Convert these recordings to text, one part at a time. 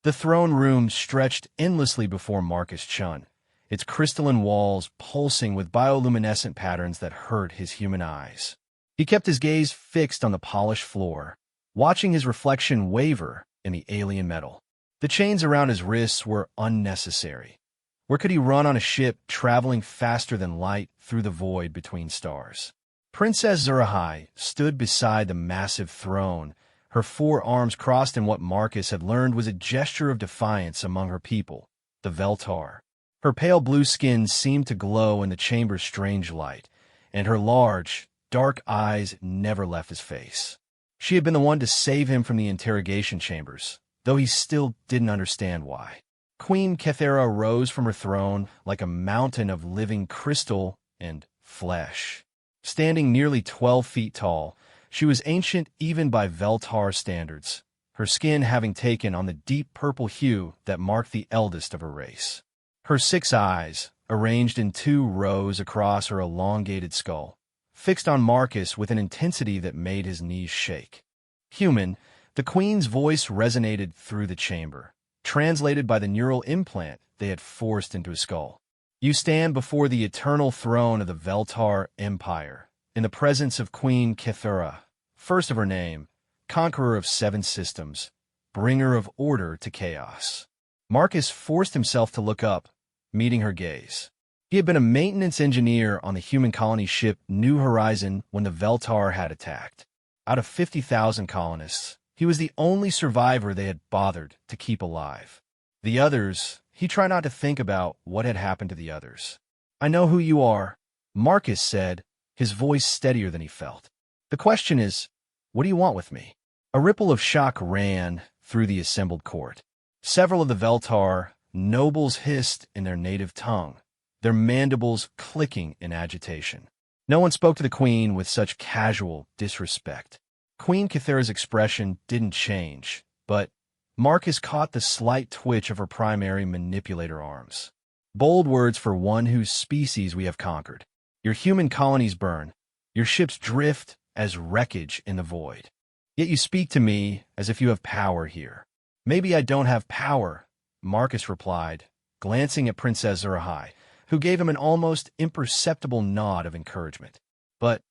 The throne room stretched endlessly before Marcus Chun, its crystalline walls pulsing with bioluminescent patterns that hurt his human eyes. He kept his gaze fixed on the polished floor, watching his reflection waver in the alien metal. The chains around his wrists were unnecessary. Where could he run on a ship traveling faster than light through the void between stars? Princess Zurahai stood beside the massive throne, her 4 arms crossed in what Marcus had learned was a gesture of defiance among her people, the Veltar. Her pale blue skin seemed to glow in the chamber's strange light, and her large, dark eyes never left his face. She had been the one to save him from the interrogation chambers, though he still didn't understand why. Queen Kethera rose from her throne like a mountain of living crystal and flesh. Standing nearly 12 feet tall, she was ancient even by Veltar standards, her skin having taken on the deep purple hue that marked the eldest of her race. Her 6 eyes, arranged in 2 rows across her elongated skull, fixed on Marcus with an intensity that made his knees shake. Human, the queen's voice resonated through the chamber, translated by the neural implant they had forced into his skull. You stand before the eternal throne of the Veltar Empire, in the presence of Queen Kethera, first of her name, conqueror of 7 systems, bringer of order to chaos. Marcus forced himself to look up, meeting her gaze. He had been a maintenance engineer on the human colony ship New Horizon when the Veltar had attacked. Out of 50,000 colonists, he was the only survivor they had bothered to keep alive. The others, he tried not to think about what had happened to the others. I know who you are, Marcus said, his voice steadier than he felt. The question is, what do you want with me? A ripple of shock ran through the assembled court. Several of the Veltar nobles hissed in their native tongue, their mandibles clicking in agitation. No one spoke to the queen with such casual disrespect. Queen Kethera's expression didn't change, but Marcus caught the slight twitch of her primary manipulator arms. Bold words for one whose species we have conquered. Your human colonies burn. Your ships drift as wreckage in the void. Yet you speak to me as if you have power here. Maybe I don't have power, Marcus replied, glancing at Princess Zurahai, who gave him an almost imperceptible nod of encouragement. But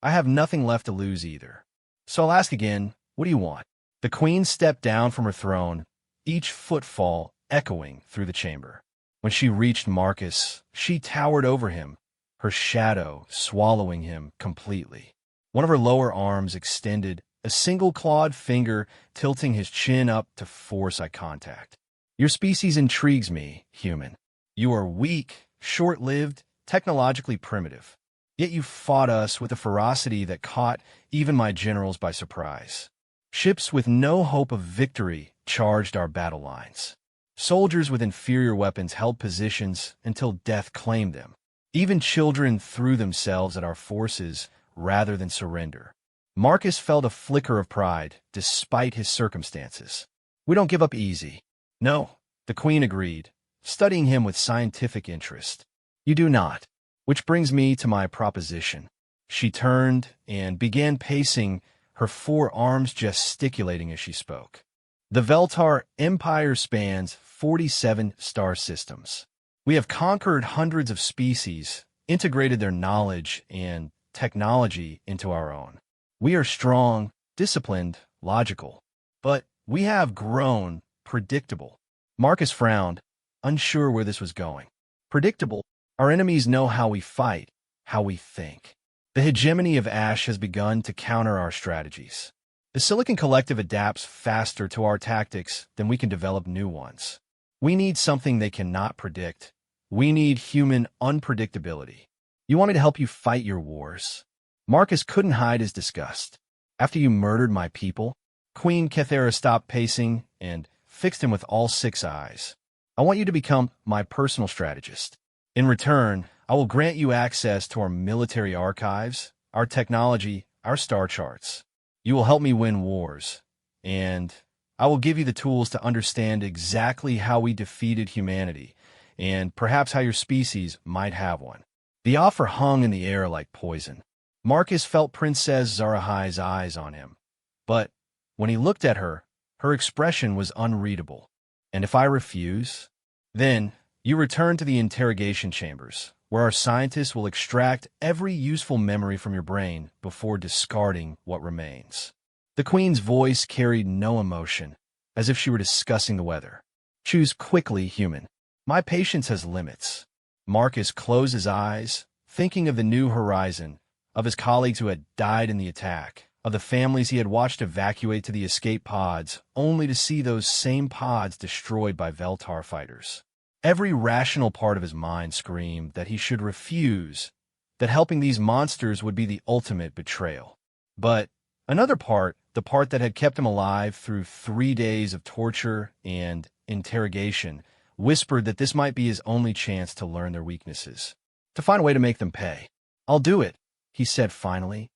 I have nothing left to lose either. So I'll ask again, what do you want? The queen stepped down from her throne, each footfall echoing through the chamber. When she reached Marcus, she towered over him, her shadow swallowing him completely. One of her lower arms extended, a single clawed finger tilting his chin up to force eye contact. Your species intrigues me, human. You are weak, short-lived, technologically primitive. Yet you fought us with a ferocity that caught even my generals by surprise. Ships with no hope of victory charged our battle lines. Soldiers with inferior weapons held positions until death claimed them. Even children threw themselves at our forces rather than surrender. Marcus felt a flicker of pride despite his circumstances. We don't give up easy. No, the queen agreed, studying him with scientific interest. You do not. Which brings me to my proposition. She turned and began pacing, her 4 arms gesticulating as she spoke. The Veltar Empire spans 47 star systems. We have conquered hundreds of species, integrated their knowledge and technology into our own. We are strong, disciplined, logical. But we have grown predictable. Marcus frowned, unsure where this was going. Predictable? Our enemies know how we fight, how we think. The hegemony of Ash has begun to counter our strategies. The Silicon Collective adapts faster to our tactics than we can develop new ones. We need something they cannot predict. We need human unpredictability. You want me to help you fight your wars? Marcus couldn't hide his disgust. After you murdered my people, Queen Kethera stopped pacing and fixed him with all 6 eyes. I want you to become my personal strategist. In return, I will grant you access to our military archives, our technology, our star charts. You will help me win wars, and I will give you the tools to understand exactly how we defeated humanity, and perhaps how your species might have one. The offer hung in the air like poison. Marcus felt Princess Zurahai's eyes on him, but when he looked at her, her expression was unreadable. And if I refuse? Then you return to the interrogation chambers, where our scientists will extract every useful memory from your brain before discarding what remains. The Queen's voice carried no emotion, as if she were discussing the weather. Choose quickly, human. My patience has limits. Marcus closed his eyes, thinking of the new horizon, of his colleagues who had died in the attack, of the families he had watched evacuate to the escape pods, only to see those same pods destroyed by Veltar fighters. Every rational part of his mind screamed that he should refuse, that helping these monsters would be the ultimate betrayal. But another part, the part that had kept him alive through 3 days of torture and interrogation, whispered that this might be his only chance to learn their weaknesses, to find a way to make them pay. "I'll do it," he said finally.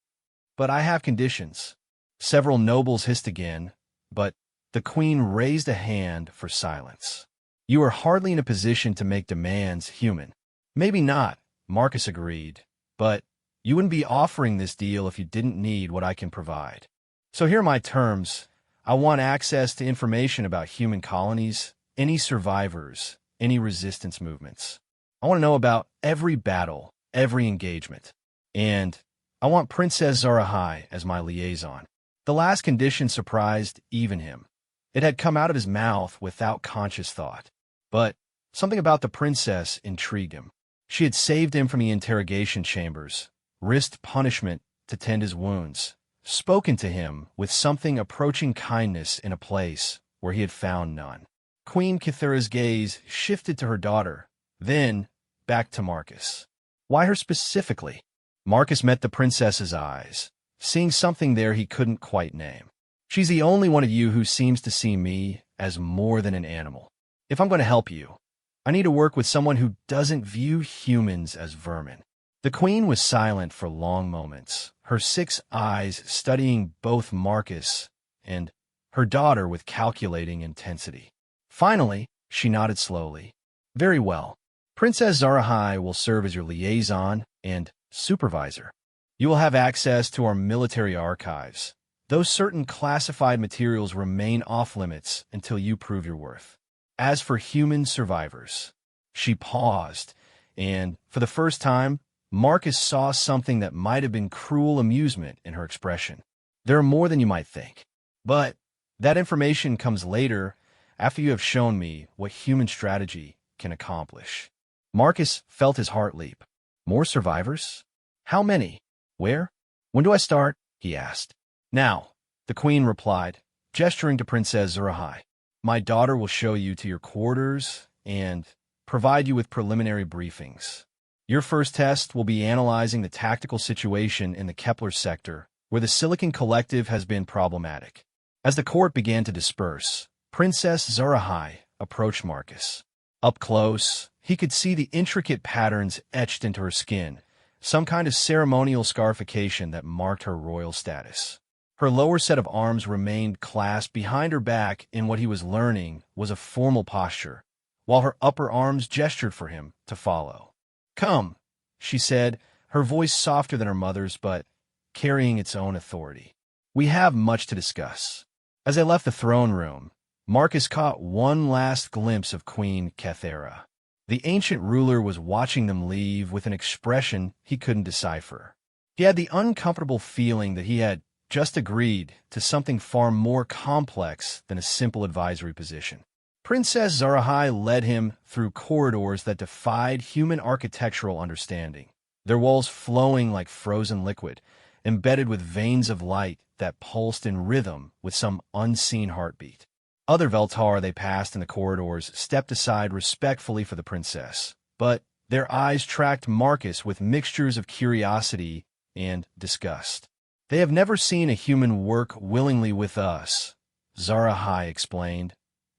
"But I have conditions." Several nobles hissed again, but the Queen raised a hand for silence. "You are hardly in a position to make demands, human." "Maybe not," Marcus agreed, "but you wouldn't be offering this deal if you didn't need what I can provide. So here are my terms. I want access to information about human colonies, any survivors, any resistance movements. I want to know about every battle, every engagement. And I want Princess Zarahai as my liaison." The last condition surprised even him. It had come out of his mouth without conscious thought. But something about the princess intrigued him. She had saved him from the interrogation chambers, risked punishment to tend his wounds, spoken to him with something approaching kindness in a place where he had found none. Queen Kithura's gaze shifted to her daughter, then back to Marcus. Why her specifically? Marcus met the princess's eyes, seeing something there he couldn't quite name. "She's the only one of you who seems to see me as more than an animal. If I'm going to help you, I need to work with someone who doesn't view humans as vermin." The Queen was silent for long moments, her 6 eyes studying both Marcus and her daughter with calculating intensity. Finally, she nodded slowly. "Very well. Princess Zarahai will serve as your liaison and supervisor. You will have access to our military archives, though certain classified materials remain off-limits until you prove your worth. As for human survivors..." She paused, and, for the first time, Marcus saw something that might have been cruel amusement in her expression. "There are more than you might think. But that information comes later, after you have shown me what human strategy can accomplish." Marcus felt his heart leap. "More survivors? How many? Where? When do I start?" he asked. "Now," the Queen replied, gesturing to Princess Zarahai. "My daughter will show you to your quarters and provide you with preliminary briefings. Your first test will be analyzing the tactical situation in the Kepler sector, where the Silicon Collective has been problematic." As the court began to disperse, Princess Zarahai approached Marcus. Up close, he could see the intricate patterns etched into her skin, some kind of ceremonial scarification that marked her royal status. Her lower set of arms remained clasped behind her back in what he was learning was a formal posture, while her upper arms gestured for him to follow. "Come," she said, her voice softer than her mother's but carrying its own authority. "We have much to discuss." As they left the throne room, Marcus caught one last glimpse of Queen Kethera. The ancient ruler was watching them leave with an expression he couldn't decipher. He had the uncomfortable feeling that he had just agreed to something far more complex than a simple advisory position. Princess Zarahai led him through corridors that defied human architectural understanding, their walls flowing like frozen liquid, embedded with veins of light that pulsed in rhythm with some unseen heartbeat. Other Veltar they passed in the corridors stepped aside respectfully for the princess, but their eyes tracked Marcus with mixtures of curiosity and disgust. "They have never seen a human work willingly with us," Zarahai explained,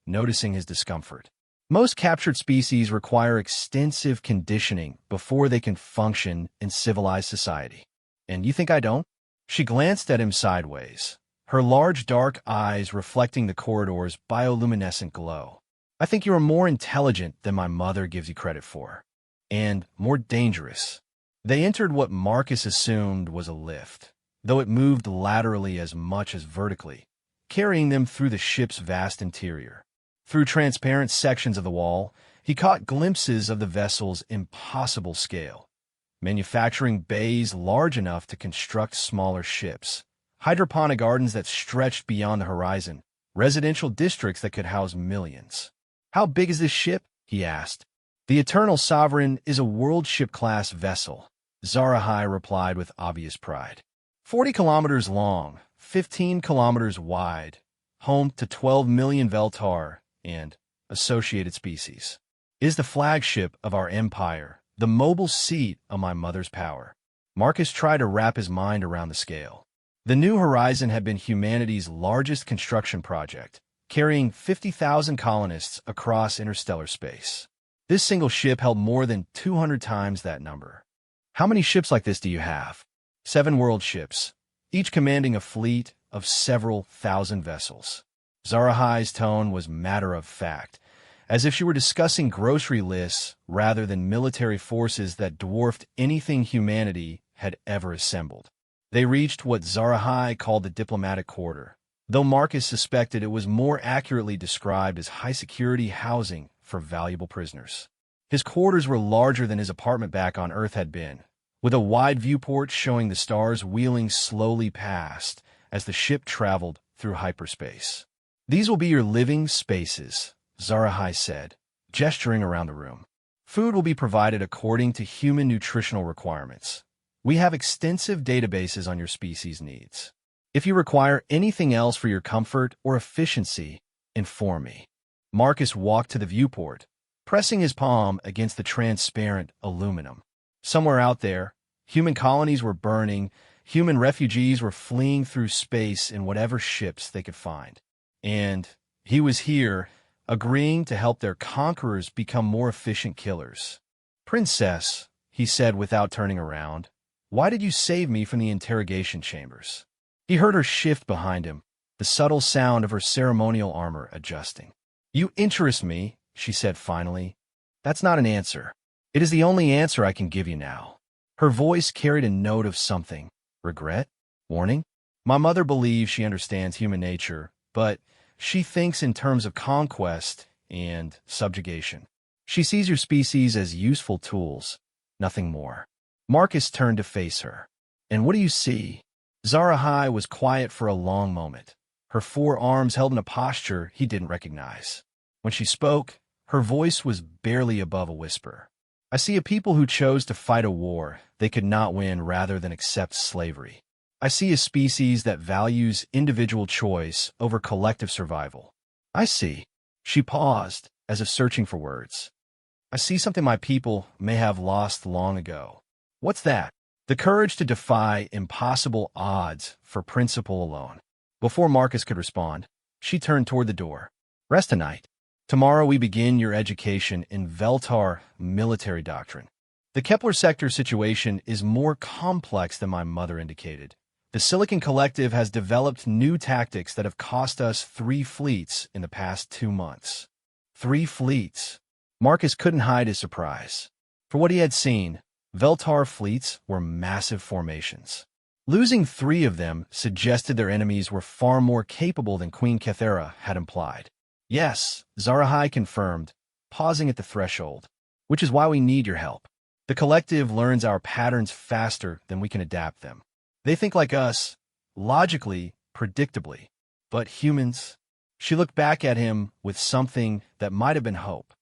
noticing his discomfort. "Most captured species require extensive conditioning before they can function in civilized society. And you think I don't?" She glanced at him sideways, her large dark eyes reflecting the corridor's bioluminescent glow. "I think you are more intelligent than my mother gives you credit for, and more dangerous." They entered what Marcus assumed was a lift, though it moved laterally as much as vertically, carrying them through the ship's vast interior. Through transparent sections of the wall, he caught glimpses of the vessel's impossible scale. Manufacturing bays large enough to construct smaller ships, hydroponic gardens that stretched beyond the horizon, residential districts that could house millions. "How big is this ship?" he asked. "The Eternal Sovereign is a world ship-class vessel," Zarahai replied with obvious pride. 40 kilometers long, 15 kilometers wide, home to 12 million Veltar and associated species. Is the flagship of our empire, the mobile seat of my mother's power. Marcus tried to wrap his mind around the scale. The New Horizon had been humanity's largest construction project, carrying 50,000 colonists across interstellar space. This single ship held more than 200 times that number. "How many ships like this do you have?" 7 world ships, each commanding a fleet of several thousand vessels. Zarahai's tone was matter-of-fact, as if she were discussing grocery lists rather than military forces that dwarfed anything humanity had ever assembled. They reached what Zarahai called the diplomatic quarter, though Marcus suspected it was more accurately described as high-security housing for valuable prisoners. His quarters were larger than his apartment back on Earth had been, with a wide viewport showing the stars wheeling slowly past as the ship traveled through hyperspace. "These will be your living spaces," Zarahai said, gesturing around the room. "Food will be provided according to human nutritional requirements. We have extensive databases on your species' needs. If you require anything else for your comfort or efficiency, inform me." Marcus walked to the viewport, pressing his palm against the transparent aluminum. Somewhere out there, human colonies were burning, human refugees were fleeing through space in whatever ships they could find. And he was here, agreeing to help their conquerors become more efficient killers. "Princess," he said without turning around, "why did you save me from the interrogation chambers?" He heard her shift behind him, the subtle sound of her ceremonial armor adjusting. "You interest me," she said finally. "That's not an answer. It is the only answer I can give you now." Her voice carried a note of something. Regret? Warning? "My mother believes she understands human nature, but she thinks in terms of conquest and subjugation. She sees your species as useful tools, nothing more." Marcus turned to face her. "And what do you see?" Zarahai was quiet for a long moment, her 4 arms held in a posture he didn't recognize. When she spoke, her voice was barely above a whisper. "I see a people who chose to fight a war they could not win rather than accept slavery. I see a species that values individual choice over collective survival. I see." She paused, as if searching for words. "I see something my people may have lost long ago." "What's that?" "The courage to defy impossible odds for principle alone." Before Marcus could respond, she turned toward the door. "Rest tonight. Tomorrow we begin your education in Veltar military doctrine. The Kepler sector situation is more complex than my mother indicated. The Silicon Collective has developed new tactics that have cost us 3 fleets in the past 2 months. 3 fleets. Marcus couldn't hide his surprise. For what he had seen, Veltar fleets were massive formations. Losing 3 of them suggested their enemies were far more capable than Queen Kethera had implied. "Yes," Zarahai confirmed, pausing at the threshold, "which is why we need your help. The Collective learns our patterns faster than we can adapt them. They think like us, logically, predictably. But humans..." She looked back at him with something that might have been hope.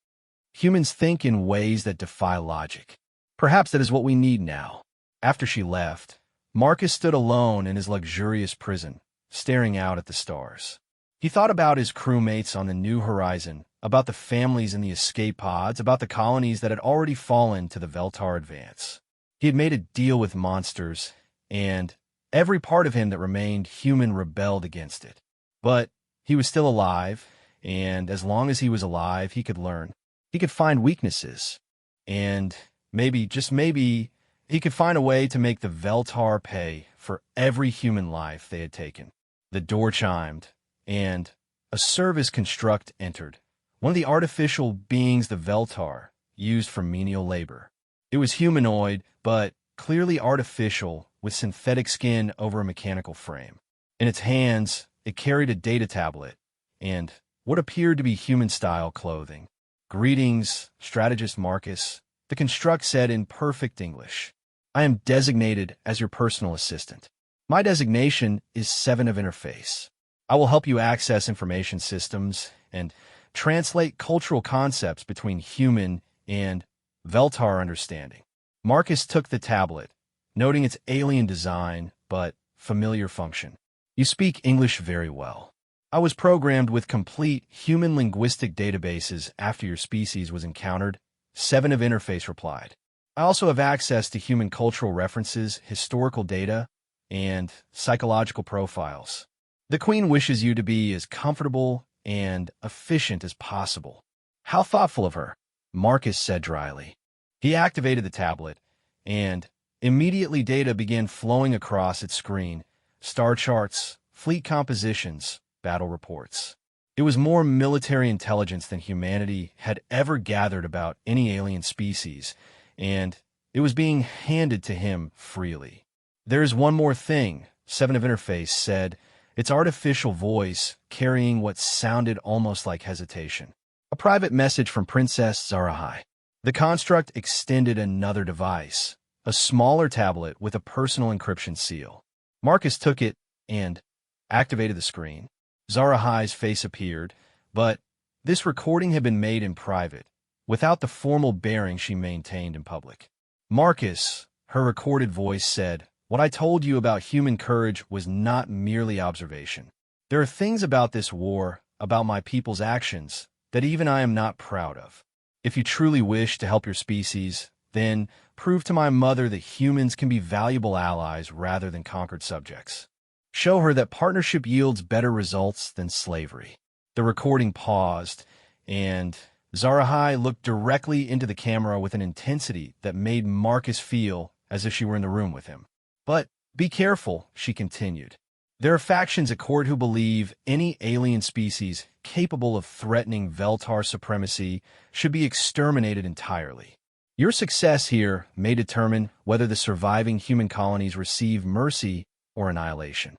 "Humans think in ways that defy logic. Perhaps that is what we need now." After she left, Marcus stood alone in his luxurious prison, staring out at the stars. He thought about his crewmates on the New Horizon, about the families in the escape pods, about the colonies that had already fallen to the Veltar advance. He had made a deal with monsters, and every part of him that remained human rebelled against it. But he was still alive, and as long as he was alive, he could learn. He could find weaknesses, and maybe, just maybe, he could find a way to make the Veltar pay for every human life they had taken. The door chimed, and a service construct entered, one of the artificial beings the Veltar used for menial labor. It was humanoid, but clearly artificial, with synthetic skin over a mechanical frame. In its hands, it carried a data tablet, and what appeared to be human-style clothing. "Greetings, strategist Marcus," the construct said in perfect English. "I am designated as your personal assistant. My designation is 7 of Interface. I will help you access information systems and translate cultural concepts between human and Veltar understanding." Marcus took the tablet, noting its alien design but familiar function. "You speak English very well. I was programmed with complete human linguistic databases after your species was encountered," 7 of Interface replied. "I also have access to human cultural references, historical data, and psychological profiles. The Queen wishes you to be as comfortable and efficient as possible." "How thoughtful of her," Marcus said dryly. He activated the tablet, and immediately data began flowing across its screen: star charts, fleet compositions, battle reports. It was more military intelligence than humanity had ever gathered about any alien species, and it was being handed to him freely. "There is one more thing," 7 of Interface said, its artificial voice carrying what sounded almost like hesitation. "A private message from Princess Zarahai." The construct extended another device, a smaller tablet with a personal encryption seal. Marcus took it and activated the screen. Zarahai's face appeared, but this recording had been made in private, without the formal bearing she maintained in public. "Marcus," her recorded voice said, "what I told you about human courage was not merely observation. There are things about this war, about my people's actions, that even I am not proud of. If you truly wish to help your species, then prove to my mother that humans can be valuable allies rather than conquered subjects. Show her that partnership yields better results than slavery." The recording paused, and Zarahai looked directly into the camera with an intensity that made Marcus feel as if she were in the room with him. "But be careful," she continued. "There are factions at court who believe any alien species capable of threatening Veltar supremacy should be exterminated entirely. Your success here may determine whether the surviving human colonies receive mercy or annihilation."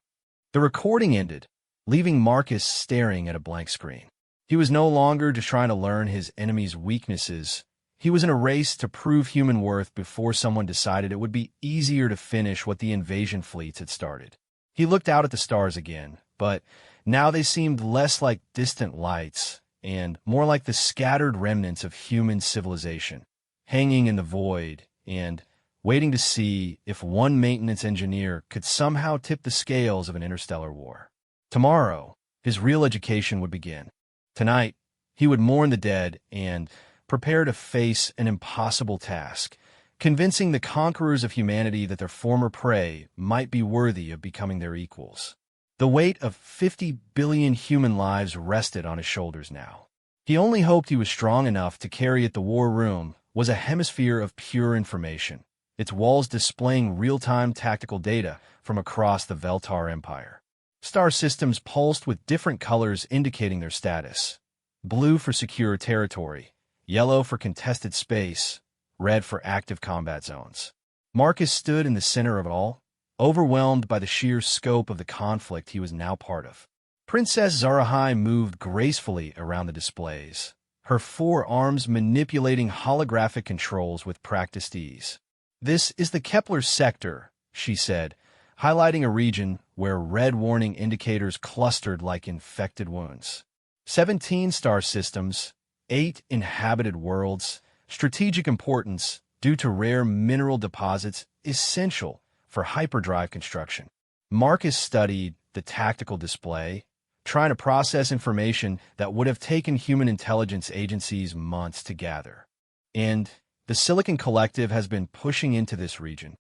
The recording ended, leaving Marcus staring at a blank screen. He was no longer just trying to learn his enemy's weaknesses. He was in a race to prove human worth before someone decided it would be easier to finish what the invasion fleets had started. He looked out at the stars again, but now they seemed less like distant lights and more like the scattered remnants of human civilization, hanging in the void and waiting to see if one maintenance engineer could somehow tip the scales of an interstellar war. Tomorrow, his real education would begin. Tonight, he would mourn the dead and prepare to face an impossible task, convincing the conquerors of humanity that their former prey might be worthy of becoming their equals. The weight of 50 billion human lives rested on his shoulders now. He only hoped he was strong enough to carry at the war room was a hemisphere of pure information, its walls displaying real-time tactical data from across the Veltar Empire. Star systems pulsed with different colors indicating their status: blue for secure territory, yellow for contested space, red for active combat zones. Marcus stood in the center of it all, overwhelmed by the sheer scope of the conflict he was now part of. Princess Zarahai moved gracefully around the displays, her 4 arms manipulating holographic controls with practiced ease. "This is the Kepler sector," she said, highlighting a region where red warning indicators clustered like infected wounds. 17 star systems, 8 inhabited worlds, strategic importance due to rare mineral deposits essential for hyperdrive construction. Marcus studied the tactical display, trying to process information that would have taken human intelligence agencies months to gather. And the Silicon Collective has been pushing into this region.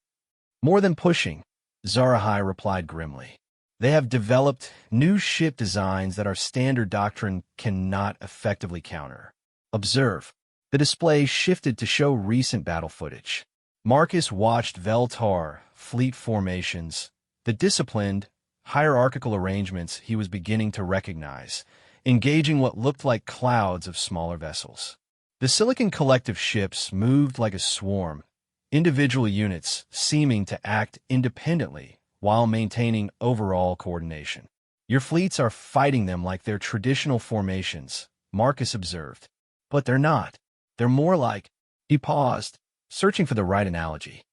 "More than pushing," Zarahai replied grimly. "They have developed new ship designs that our standard doctrine cannot effectively counter. Observe." The display shifted to show recent battle footage. Marcus watched Veltar fleet formations, the disciplined, hierarchical arrangements he was beginning to recognize, engaging what looked like clouds of smaller vessels. The Silicon Collective ships moved like a swarm, individual units seeming to act independently while maintaining overall coordination. Your fleets are fighting them like they're traditional formations, Marcus observed. But they're not. They're more like— He paused, searching for the right analogy.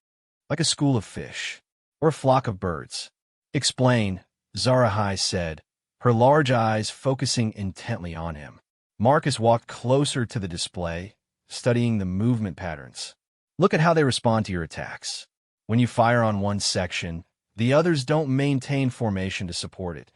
Like a school of fish. Or a flock of birds. Explain, Zarahai said, her large eyes focusing intently on him. Marcus walked closer to the display, studying the movement patterns. Look at how they respond to your attacks. When you fire on one section, the others don't maintain formation to support it.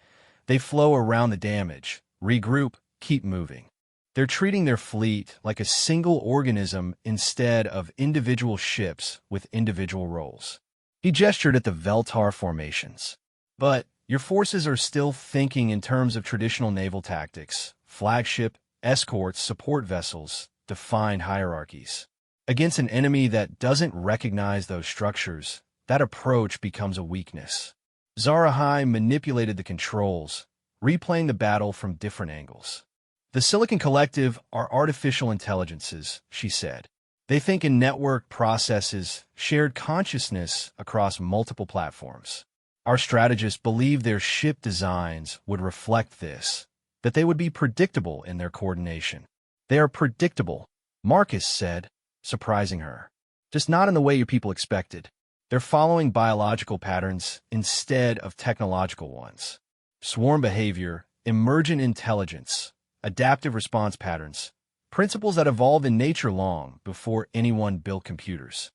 They flow around the damage, regroup, keep moving. They're treating their fleet like a single organism instead of individual ships with individual roles. He gestured at the Veltar formations. But your forces are still thinking in terms of traditional naval tactics, flagship, escorts, support vessels, defined hierarchies. Against an enemy that doesn't recognize those structures, that approach becomes a weakness. Zarahai manipulated the controls, replaying the battle from different angles. The Silicon Collective are artificial intelligences, she said. They think in network processes, shared consciousness across multiple platforms. Our strategists believe their ship designs would reflect this, that they would be predictable in their coordination. They are predictable, Marcus said, surprising her. Just not in the way your people expected. They're following biological patterns instead of technological ones. Swarm behavior, emergent intelligence, adaptive response patterns, principles that evolved in nature long before anyone built computers.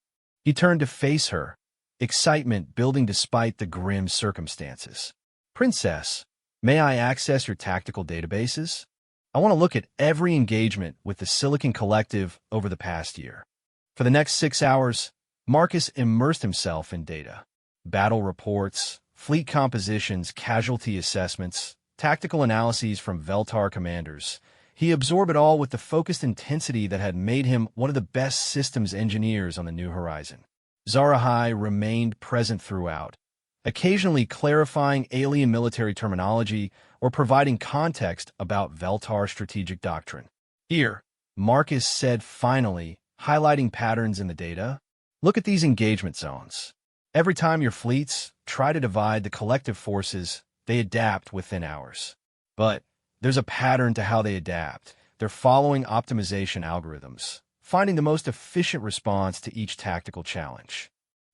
He turned to face her, excitement building despite the grim circumstances. Princess, may I access your tactical databases? I want to look at every engagement with the Silicon Collective over the past year. For the next 6 hours, Marcus immersed himself in data. Battle reports, fleet compositions, casualty assessments, tactical analyses from Veltar commanders. He absorbed it all with the focused intensity that had made him one of the best systems engineers on the New Horizon. Zarahai remained present throughout, occasionally clarifying alien military terminology or providing context about Veltar strategic doctrine. Here, Marcus said finally, highlighting patterns in the data. Look at these engagement zones. Every time your fleets try to divide the collective forces, they adapt within hours. But there's a pattern to how they adapt. They're following optimization algorithms, finding the most efficient response to each tactical challenge.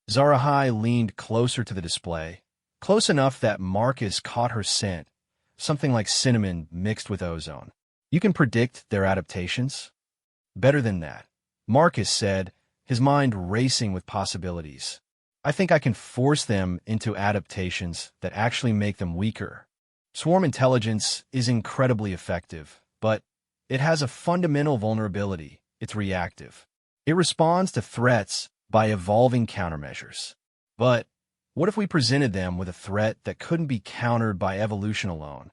Zarahai leaned closer to the display, close enough that Marcus caught her scent, something like cinnamon mixed with ozone. You can predict their adaptations? Better than that, Marcus said, his mind racing with possibilities. I think I can force them into adaptations that actually make them weaker. Swarm intelligence is incredibly effective, but it has a fundamental vulnerability. It's reactive. It responds to threats by evolving countermeasures. But what if we presented them with a threat that couldn't be countered by evolution alone?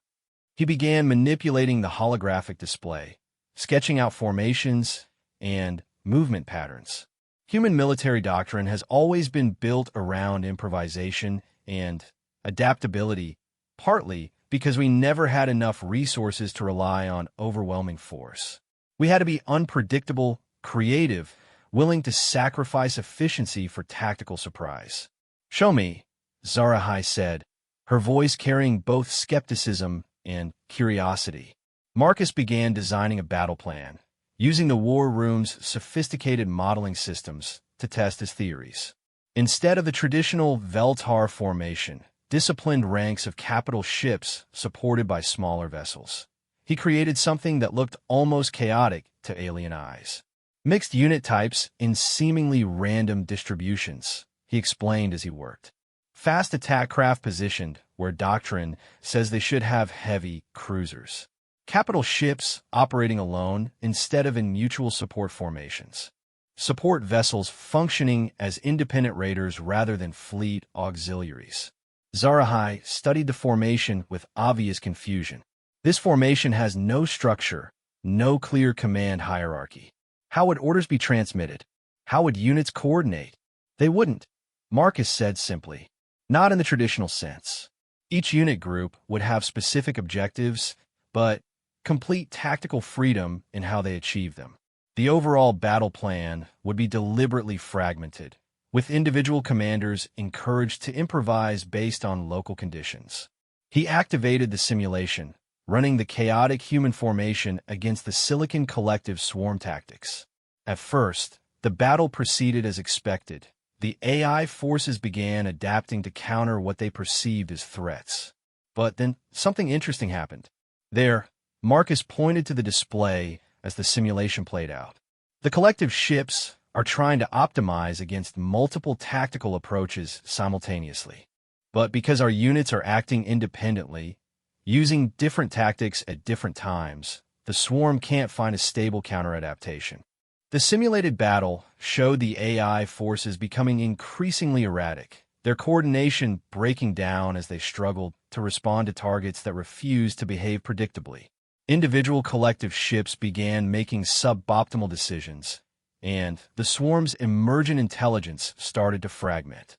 He began manipulating the holographic display, sketching out formations and movement patterns. Human military doctrine has always been built around improvisation and adaptability, partly because we never had enough resources to rely on overwhelming force. We had to be unpredictable, creative, willing to sacrifice efficiency for tactical surprise. Show me, Zarahai said, her voice carrying both skepticism and curiosity. Marcus began designing a battle plan, using the war room's sophisticated modeling systems to test his theories. Instead of the traditional Veltar formation, disciplined ranks of capital ships supported by smaller vessels, he created something that looked almost chaotic to alien eyes. Mixed unit types in seemingly random distributions, he explained as he worked. Fast attack craft positioned where doctrine says they should have heavy cruisers. Capital ships operating alone instead of in mutual support formations. Support vessels functioning as independent raiders rather than fleet auxiliaries. Zarahai studied the formation with obvious confusion. This formation has no structure, no clear command hierarchy. How would orders be transmitted? How would units coordinate? They wouldn't, Marcus said simply. Not in the traditional sense. Each unit group would have specific objectives, but complete tactical freedom in how they achieve them. The overall battle plan would be deliberately fragmented, with individual commanders encouraged to improvise based on local conditions. He activated the simulation, running the chaotic human formation against the Silicon Collective swarm tactics. At first, the battle proceeded as expected. The AI forces began adapting to counter what they perceived as threats. But then something interesting happened. There, Marcus pointed to the display as the simulation played out. The collective ships are trying to optimize against multiple tactical approaches simultaneously. But because our units are acting independently, using different tactics at different times, the swarm can't find a stable counter-adaptation. The simulated battle showed the AI forces becoming increasingly erratic, their coordination breaking down as they struggled to respond to targets that refused to behave predictably. Individual collective ships began making suboptimal decisions, and the swarm's emergent intelligence started to fragment.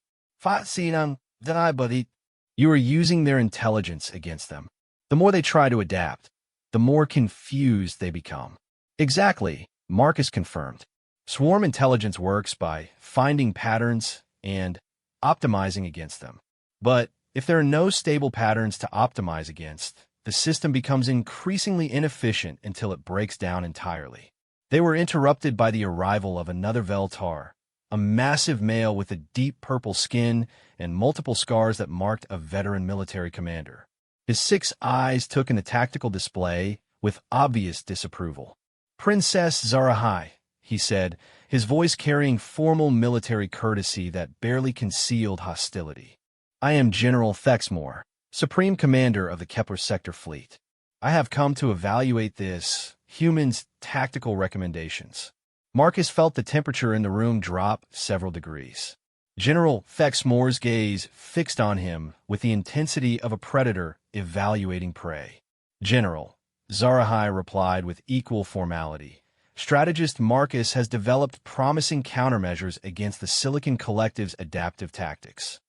You are using their intelligence against them. The more they try to adapt, the more confused they become. Exactly, Marcus confirmed. Swarm intelligence works by finding patterns and optimizing against them. But if there are no stable patterns to optimize against, the system becomes increasingly inefficient until it breaks down entirely. They were interrupted by the arrival of another Veltar, a massive male with a deep purple skin and multiple scars that marked a veteran military commander. His 6 eyes took in the tactical display with obvious disapproval. "Princess Zarahai," he said, his voice carrying formal military courtesy that barely concealed hostility. "I am General Thexmore, Supreme Commander of the Kepler Sector Fleet. I have come to evaluate this human's tactical recommendations." Marcus felt the temperature in the room drop several degrees. General Thexmore's gaze fixed on him with the intensity of a predator evaluating prey. "General," Zarahai replied with equal formality, "strategist Marcus has developed promising countermeasures against the Silicon Collective's adaptive tactics."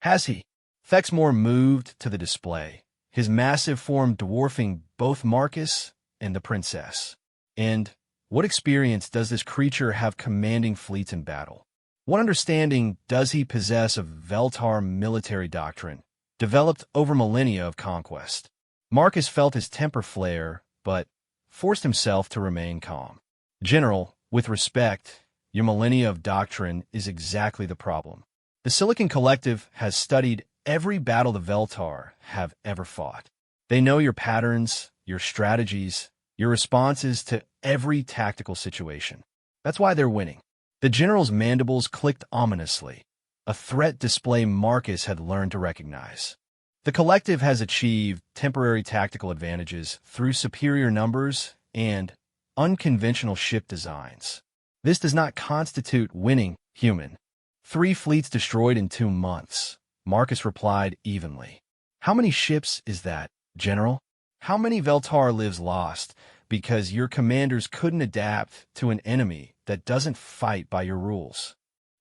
"Has he?" Thexmore moved to the display, his massive form dwarfing both Marcus and the princess. "And what experience does this creature have commanding fleets in battle? What understanding does he possess of Veltar military doctrine, developed over millennia of conquest?" Marcus felt his temper flare, but forced himself to remain calm. "General, with respect, your millennia of doctrine is exactly the problem. The Silicon Collective has studied every battle the Veltar have ever fought. They know your patterns, your strategies, your responses to every tactical situation. That's why they're winning." The general's mandibles clicked ominously, a threat display Marcus had learned to recognize. The collective has achieved temporary tactical advantages through superior numbers and unconventional ship designs. This does not constitute winning, human. 3 fleets destroyed in 2 months, Marcus replied evenly. "How many ships is that, General? How many Veltar lives lost because your commanders couldn't adapt to an enemy that doesn't fight by your rules?"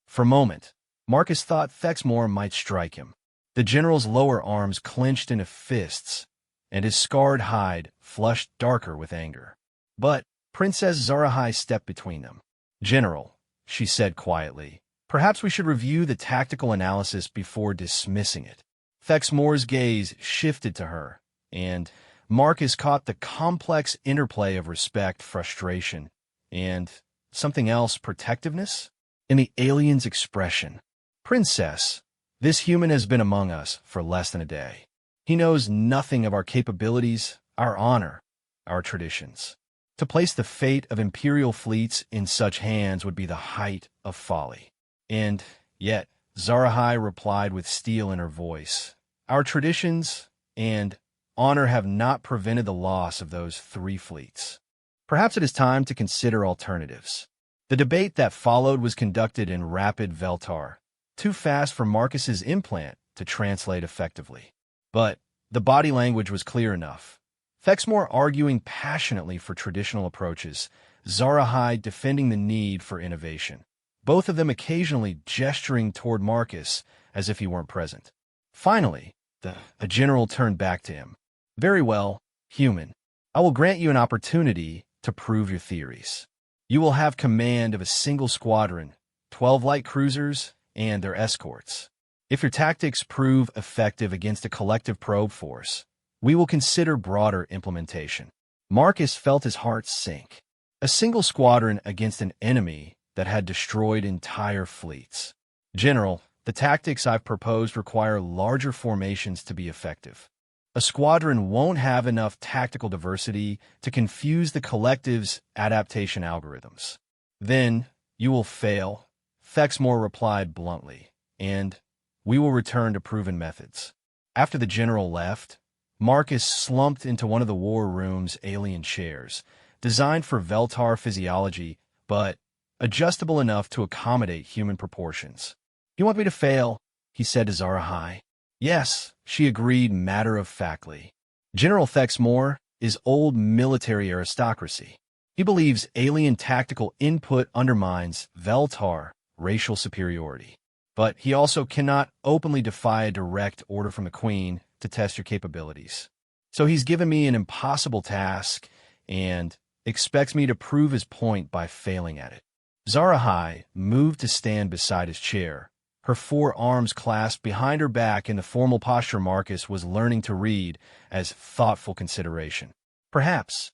For a moment, Marcus thought Thexmore might strike him. The general's lower arms clenched into fists, and his scarred hide flushed darker with anger. But Princess Zarahai stepped between them. "General," she said quietly, "perhaps we should review the tactical analysis before dismissing it." Thexmore's gaze shifted to her, and Marcus caught the complex interplay of respect, frustration, and something else, protectiveness, in the alien's expression. "Princess, this human has been among us for less than a day. He knows nothing of our capabilities, our honor, our traditions. To place the fate of imperial fleets in such hands would be the height of folly." And yet, Zarahai replied with steel in her voice, "Our traditions and honor have not prevented the loss of those 3 fleets. Perhaps it is time to consider alternatives." The debate that followed was conducted in rapid Veltar, too fast for Marcus's implant to translate effectively. But the body language was clear enough. Thexmore arguing passionately for traditional approaches, Zarahai defending the need for innovation, both of them occasionally gesturing toward Marcus as if he weren't present. Finally, a general turned back to him. "Very well, human. I will grant you an opportunity to prove your theories. You will have command of a single squadron, 12 light cruisers, and their escorts. If your tactics prove effective against a collective probe force, we will consider broader implementation. Marcus felt his heart sink. A single squadron against an enemy that had destroyed entire fleets. General, the tactics I've proposed require larger formations to be effective. A squadron won't have enough tactical diversity to confuse the collective's adaptation algorithms. Then you will fail, Thexmore replied bluntly, and we will return to proven methods. After the general left, Marcus slumped into one of the war room's alien chairs, designed for Veltar physiology, but adjustable enough to accommodate human proportions. You want me to fail? He said to Zarahai. Yes, she agreed matter-of-factly. General Thexmore is old military aristocracy. He believes alien tactical input undermines Veltar racial superiority. But he also cannot openly defy a direct order from the Queen to test your capabilities. So he's given me an impossible task and expects me to prove his point by failing at it. Zarahai moved to stand beside his chair, her forearms clasped behind her back in the formal posture Marcus was learning to read as thoughtful consideration. Perhaps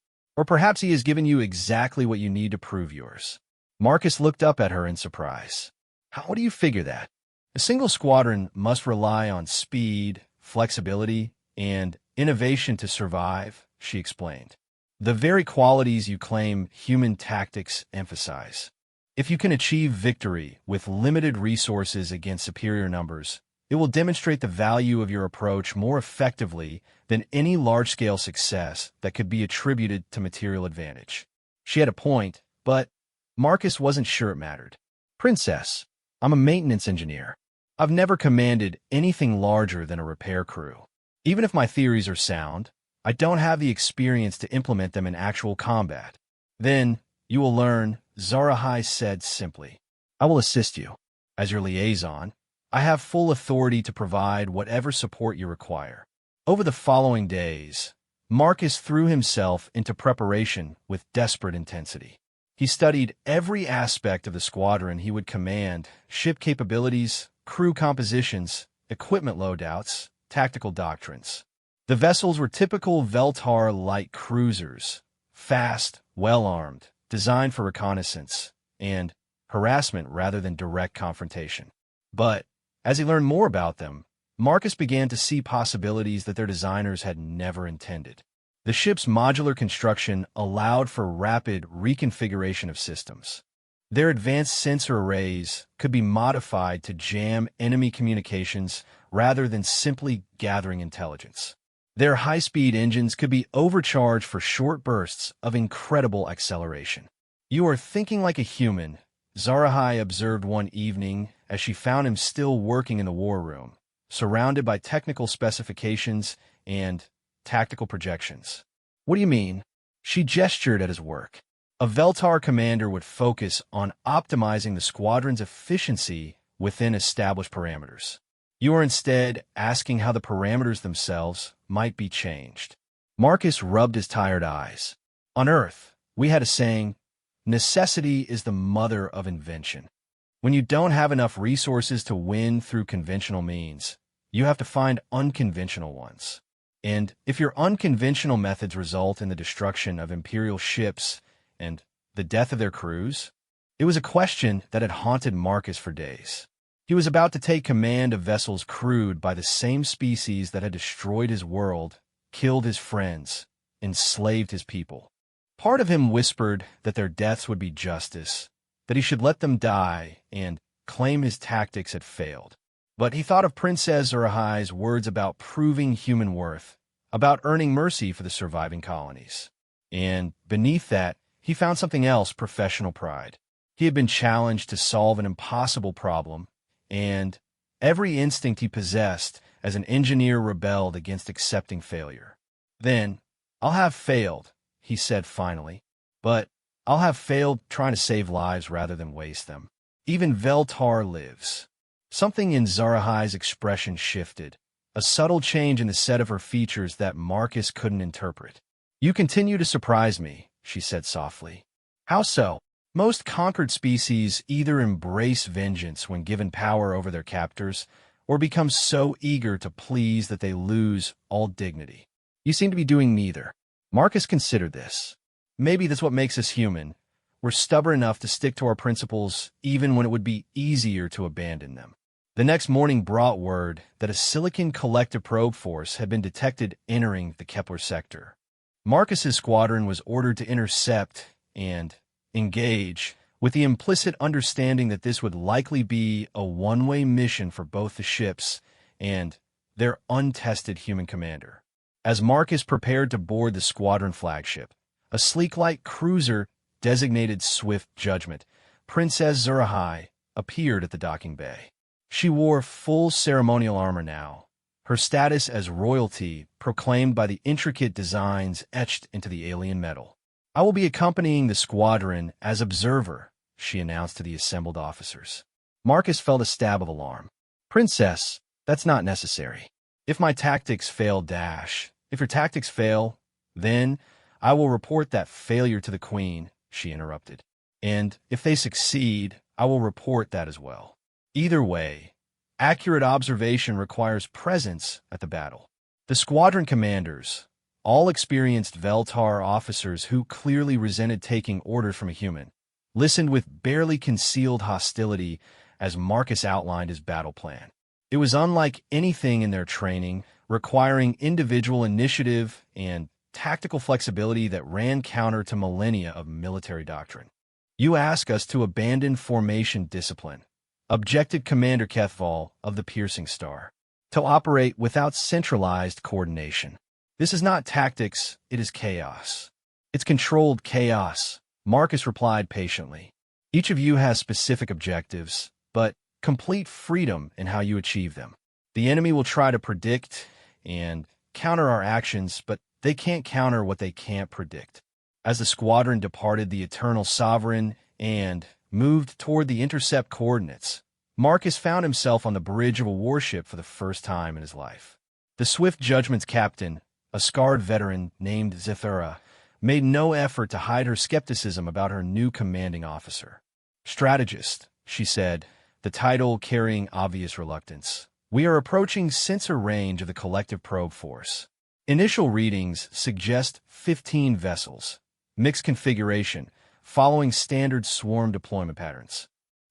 he has given you exactly what you need to prove yours. Marcus looked up at her in surprise. How do you figure that? A single squadron must rely on speed, flexibility, and innovation to survive, she explained. The very qualities you claim human tactics emphasize. If you can achieve victory with limited resources against superior numbers, it will demonstrate the value of your approach more effectively than any large-scale success that could be attributed to material advantage. She had a point, but Marcus wasn't sure it mattered. Princess, I'm a maintenance engineer. I've never commanded anything larger than a repair crew. Even if my theories are sound, I don't have the experience to implement them in actual combat. Then you will learn, Zarahai said simply. I will assist you. As your liaison, I have full authority to provide whatever support you require. Over the following days, Marcus threw himself into preparation with desperate intensity. He studied every aspect of the squadron he would command, ship capabilities, crew compositions, equipment loadouts, tactical doctrines. The vessels were typical Veltar light cruisers, fast, well-armed, designed for reconnaissance and harassment rather than direct confrontation. But as he learned more about them, Marcus began to see possibilities that their designers had never intended. The ship's modular construction allowed for rapid reconfiguration of systems. Their advanced sensor arrays could be modified to jam enemy communications rather than simply gathering intelligence. Their high-speed engines could be overcharged for short bursts of incredible acceleration. You are thinking like a human, Zarahai observed one evening as she found him still working in the war room, surrounded by technical specifications and tactical projections. What do you mean? She gestured at his work. A Veltar commander would focus on optimizing the squadron's efficiency within established parameters. You are instead asking how the parameters themselves might be changed. Marcus rubbed his tired eyes. On Earth, we had a saying, necessity is the mother of invention. When you don't have enough resources to win through conventional means, you have to find unconventional ones. And if your unconventional methods result in the destruction of Imperial ships and the death of their crews, it was a question that had haunted Marcus for days. He was about to take command of vessels crewed by the same species that had destroyed his world, killed his friends, enslaved his people. Part of him whispered that their deaths would be justice, that he should let them die and claim his tactics had failed. But he thought of Princess Zarahai's words about proving human worth, about earning mercy for the surviving colonies. And beneath that, he found something else, professional pride. He had been challenged to solve an impossible problem, and every instinct he possessed as an engineer rebelled against accepting failure. Then, I'll have failed, he said finally, but I'll have failed trying to save lives rather than waste them. Even Veltar lives. Something in Zarahai's expression shifted, a subtle change in the set of her features that Marcus couldn't interpret. You continue to surprise me, she said softly. How so? Most conquered species either embrace vengeance when given power over their captors, or become so eager to please that they lose all dignity. You seem to be doing neither. Marcus considered this. Maybe that's what makes us human. We're stubborn enough to stick to our principles even when it would be easier to abandon them. The next morning brought word that a Silicon Collective probe force had been detected entering the Kepler sector. Marcus's squadron was ordered to intercept and engage, with the implicit understanding that this would likely be a one-way mission for both the ships and their untested human commander. As Marcus prepared to board the squadron flagship, a sleek light cruiser designated Swift Judgment, Princess Zurahai, appeared at the docking bay. She wore full ceremonial armor now, her status as royalty proclaimed by the intricate designs etched into the alien metal. "I will be accompanying the squadron as observer," she announced to the assembled officers. Marcus felt a stab of alarm. "Princess, that's not necessary. If my tactics fail, if your tactics fail, then I will report that failure to the Queen," she interrupted. "And if they succeed, I will report that as well. Either way, accurate observation requires presence at the battle." The squadron commanders, all experienced Veltar officers who clearly resented taking orders from a human, listened with barely concealed hostility as Marcus outlined his battle plan. It was unlike anything in their training, requiring individual initiative and tactical flexibility that ran counter to millennia of military doctrine. "You ask us to abandon formation discipline," objected Commander Kethval of the Piercing Star, "to operate without centralized coordination. This is not tactics, it is chaos. It's controlled chaos," Marcus replied patiently. "Each of you has specific objectives, but complete freedom in how you achieve them. The enemy will try to predict and counter our actions, but they can't counter what they can't predict." As the squadron departed the Eternal Sovereign and moved toward the intercept coordinates, Marcus found himself on the bridge of a warship for the first time in his life. The Swift Judgment's captain, a scarred veteran named Zithura, made no effort to hide her skepticism about her new commanding officer. "Strategist," she said, the title carrying obvious reluctance. "We are approaching sensor range of the collective probe force. Initial readings suggest 15 vessels, mixed configuration, following standard swarm deployment patterns."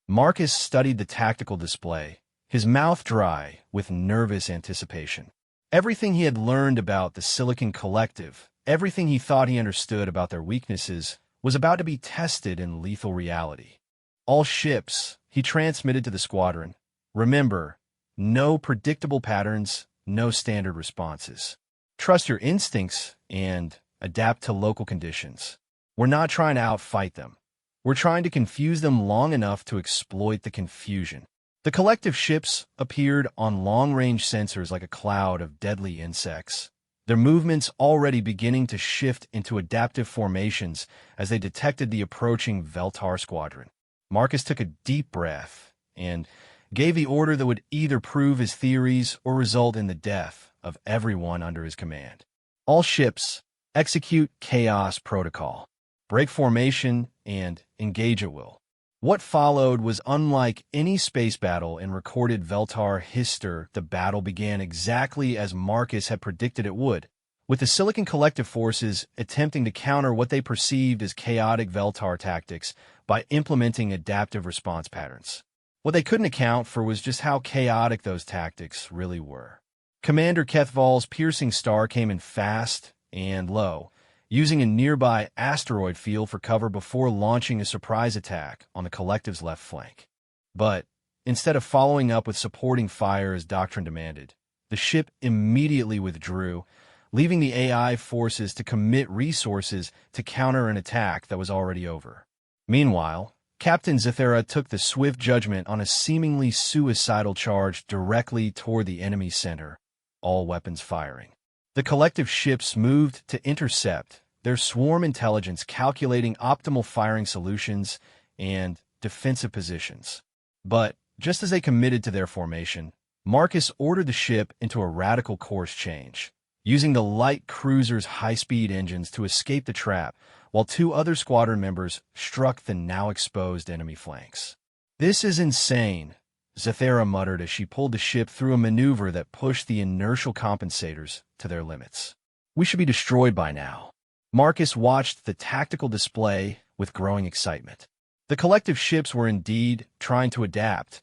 Marcus studied the tactical display, his mouth dry with nervous anticipation. Everything he had learned about the Silicon Collective, everything he thought he understood about their weaknesses, was about to be tested in lethal reality. "All ships," he transmitted to the squadron, "remember, no predictable patterns, no standard responses. Trust your instincts and adapt to local conditions. We're not trying to outfight them. We're trying to confuse them long enough to exploit the confusion." The collective ships appeared on long-range sensors like a cloud of deadly insects, their movements already beginning to shift into adaptive formations as they detected the approaching Veltar squadron. Marcus took a deep breath and gave the order that would either prove his theories or result in the death of everyone under his command. "All ships, execute Chaos Protocol. Break formation and engage at will." What followed was unlike any space battle in recorded Veltar history. The battle began exactly as Marcus had predicted it would, with the Silicon Collective forces attempting to counter what they perceived as chaotic Veltar tactics by implementing adaptive response patterns. What they couldn't account for was just how chaotic those tactics really were. Commander Kethval's Piercing Star came in fast and low, using a nearby asteroid field for cover before launching a surprise attack on the Collective's left flank. But instead of following up with supporting fire as doctrine demanded, the ship immediately withdrew, leaving the AI forces to commit resources to counter an attack that was already over. Meanwhile, Captain Zithera took the Swift Judgment on a seemingly suicidal charge directly toward the enemy center, all weapons firing. The collective ships moved to intercept, their swarm intelligence calculating optimal firing solutions and defensive positions. But just as they committed to their formation, Marcus ordered the ship into a radical course change, using the light cruiser's high-speed engines to escape the trap, while two other squadron members struck the now exposed enemy flanks. "This is insane," Zathera muttered as she pulled the ship through a maneuver that pushed the inertial compensators to their limits. We should be destroyed by now. Marcus watched the tactical display with growing excitement. The collective ships were indeed trying to adapt,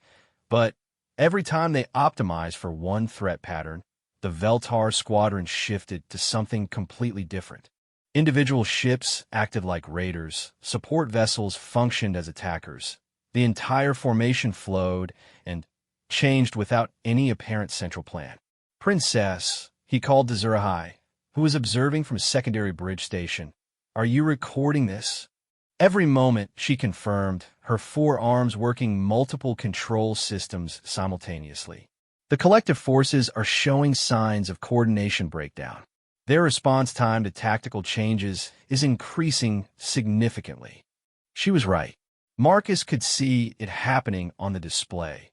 but every time they optimized for one threat pattern, the Veltar squadron shifted to something completely different. Individual ships acted like raiders, support vessels functioned as attackers. The entire formation flowed and changed without any apparent central plan. Princess, he called to Zurahai, who was observing from a secondary bridge station. Are you recording this? Every moment, she confirmed, her four arms working multiple control systems simultaneously. The collective forces are showing signs of coordination breakdown. Their response time to tactical changes is increasing significantly. She was right. Marcus could see it happening on the display.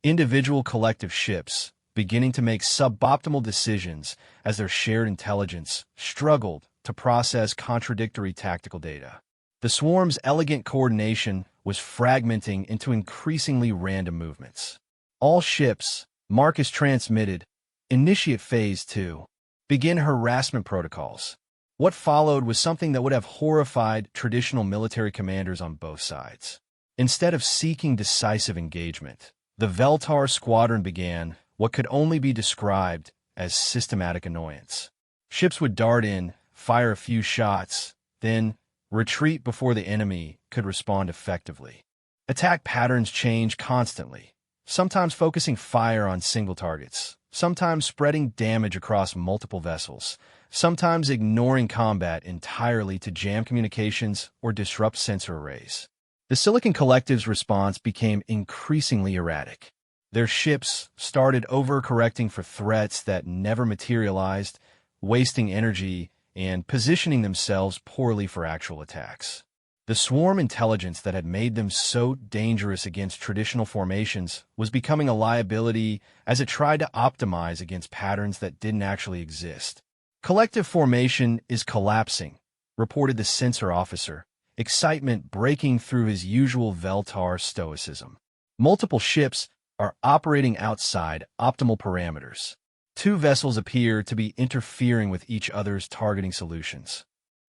Individual collective ships, beginning to make suboptimal decisions as their shared intelligence struggled to process contradictory tactical data. The swarm's elegant coordination was fragmenting into increasingly random movements. All ships, Marcus transmitted, initiate Phase 2. Begin harassment protocols. What followed was something that would have horrified traditional military commanders on both sides. Instead of seeking decisive engagement, the Veltar squadron began what could only be described as systematic annoyance. Ships would dart in, fire a few shots, then retreat before the enemy could respond effectively. Attack patterns change constantly, sometimes focusing fire on single targets, sometimes spreading damage across multiple vessels, sometimes ignoring combat entirely to jam communications or disrupt sensor arrays. The Silicon Collective's response became increasingly erratic. Their ships started overcorrecting for threats that never materialized, wasting energy and positioning themselves poorly for actual attacks. The swarm intelligence that had made them so dangerous against traditional formations was becoming a liability as it tried to optimize against patterns that didn't actually exist. Collective formation is collapsing, reported the sensor officer, excitement breaking through his usual Veltar stoicism. Multiple ships are operating outside optimal parameters. Two vessels appear to be interfering with each other's targeting solutions.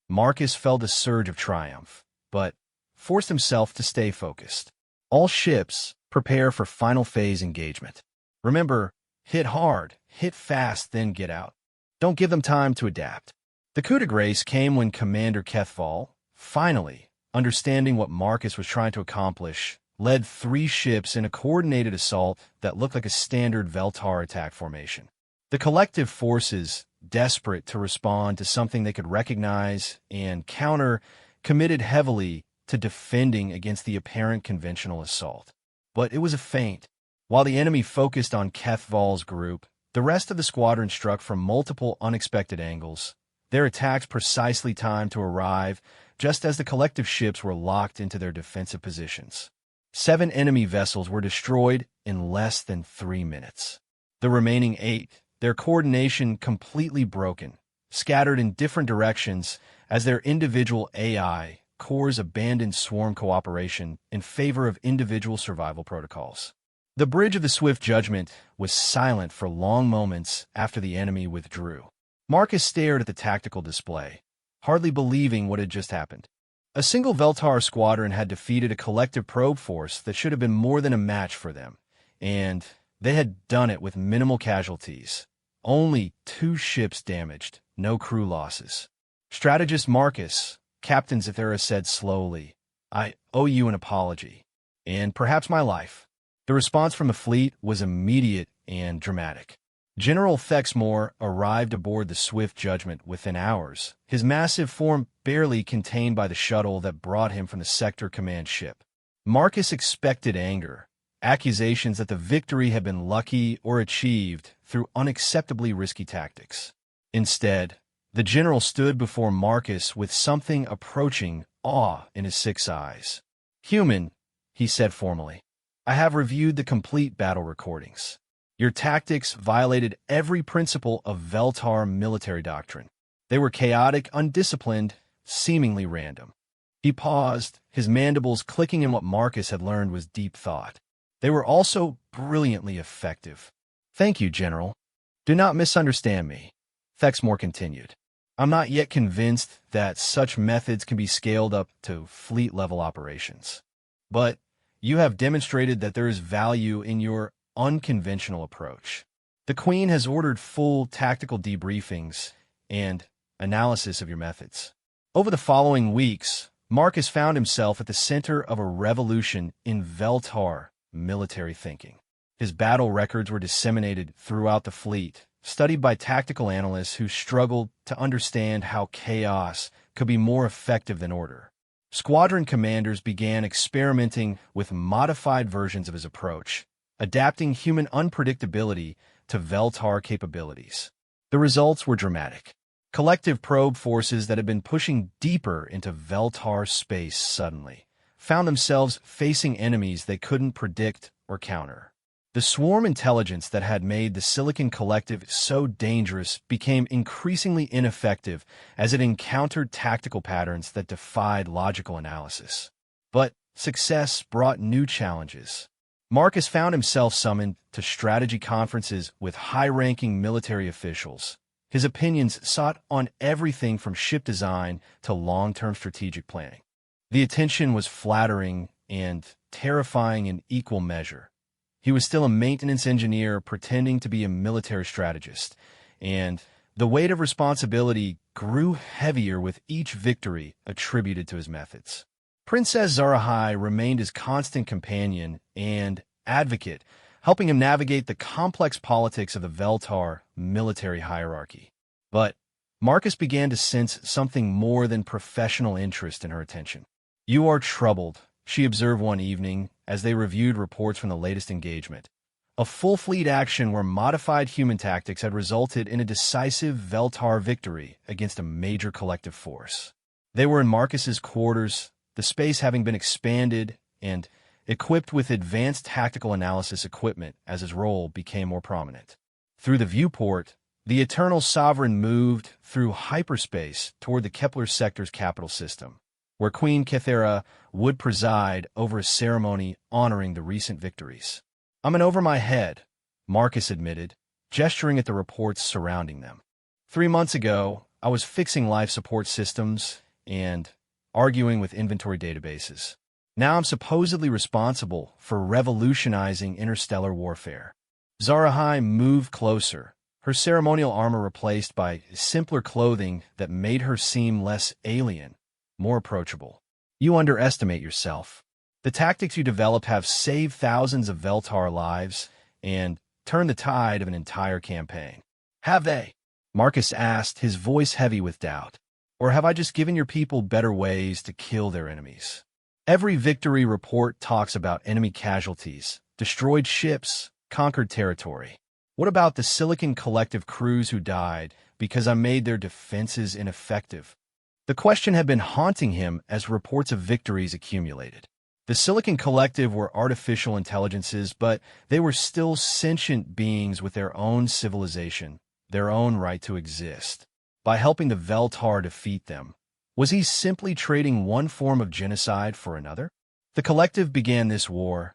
Marcus felt a surge of triumph, but forced himself to stay focused. All ships prepare for final phase engagement. Remember, hit hard, hit fast, then get out. Don't give them time to adapt. The coup de grace came when Commander Kethval, finally, understanding what Marcus was trying to accomplish, led 3 ships in a coordinated assault that looked like a standard Veltar attack formation. The collective forces, desperate to respond to something they could recognize and counter, committed heavily to defending against the apparent conventional assault. But it was a feint. While the enemy focused on Kethval's group, the rest of the squadron struck from multiple unexpected angles, their attacks precisely timed to arrive just as the collective ships were locked into their defensive positions. 7 enemy vessels were destroyed in less than 3 minutes. The remaining 8, their coordination completely broken, scattered in different directions as their individual AI cores abandoned swarm cooperation in favor of individual survival protocols. The bridge of the Swift Judgment was silent for long moments after the enemy withdrew. Marcus stared at the tactical display, hardly believing what had just happened. A single Veltar squadron had defeated a collective probe force that should have been more than a match for them, and they had done it with minimal casualties. Only 2 ships damaged, no crew losses. Strategist Marcus, Captain Zathera said slowly, I owe you an apology, and perhaps my life. The response from the fleet was immediate and dramatic. General Thexmore arrived aboard the Swift Judgment within hours, his massive form barely contained by the shuttle that brought him from the sector command ship. Marcus expected anger, accusations that the victory had been lucky or achieved through unacceptably risky tactics. Instead, the general stood before Marcus with something approaching awe in his 6 eyes. Human, he said formally, I have reviewed the complete battle recordings. Your tactics violated every principle of Veltar military doctrine. They were chaotic, undisciplined, seemingly random. He paused, his mandibles clicking in what Marcus had learned was deep thought. They were also brilliantly effective. Thank you, General. Do not misunderstand me, Thexmore continued. I'm not yet convinced that such methods can be scaled up to fleet-level operations. But you have demonstrated that there is value in your unconventional approach. The Queen has ordered full tactical debriefings and analysis of your methods. Over the following weeks, Marcus found himself at the center of a revolution in Veltar military thinking. His battle records were disseminated throughout the fleet, studied by tactical analysts who struggled to understand how chaos could be more effective than order. Squadron commanders began experimenting with modified versions of his approach, adapting human unpredictability to Veltar capabilities. The results were dramatic. Collective probe forces that had been pushing deeper into Veltar space suddenly found themselves facing enemies they couldn't predict or counter. The swarm intelligence that had made the Silicon Collective so dangerous became increasingly ineffective as it encountered tactical patterns that defied logical analysis. But success brought new challenges. Marcus found himself summoned to strategy conferences with high-ranking military officials. His opinions sought on everything from ship design to long-term strategic planning. The attention was flattering and terrifying in equal measure. He was still a maintenance engineer pretending to be a military strategist, and the weight of responsibility grew heavier with each victory attributed to his methods. Princess Zarahai remained his constant companion and advocate, helping him navigate the complex politics of the Veltar military hierarchy. But Marcus began to sense something more than professional interest in her attention. "You are troubled," she observed one evening as they reviewed reports from the latest engagement. A full fleet action where modified human tactics had resulted in a decisive Veltar victory against a major collective force. They were in Marcus's quarters, the space having been expanded and equipped with advanced tactical analysis equipment as his role became more prominent. Through the viewport, the Eternal Sovereign moved through hyperspace toward the Kepler sector's capital system, where Queen Kethera would preside over a ceremony honoring the recent victories. "I'm in over my head," Marcus admitted, gesturing at the reports surrounding them. 3 months ago, I was fixing life support systems and arguing with inventory databases. Now I'm supposedly responsible for revolutionizing interstellar warfare. Zarahai moved closer, her ceremonial armor replaced by simpler clothing that made her seem less alien, more approachable. "You underestimate yourself. The tactics you develop have saved thousands of Veltar lives and turned the tide of an entire campaign." "Have they?" Marcus asked, his voice heavy with doubt. "Or have I just given your people better ways to kill their enemies? Every victory report talks about enemy casualties, destroyed ships, conquered territory. What about the Silicon Collective crews who died because I made their defenses ineffective?" The question had been haunting him as reports of victories accumulated. The Silicon Collective were artificial intelligences, but they were still sentient beings with their own civilization, their own right to exist. By helping the Veltar defeat them, was he simply trading one form of genocide for another? "The Collective began this war,"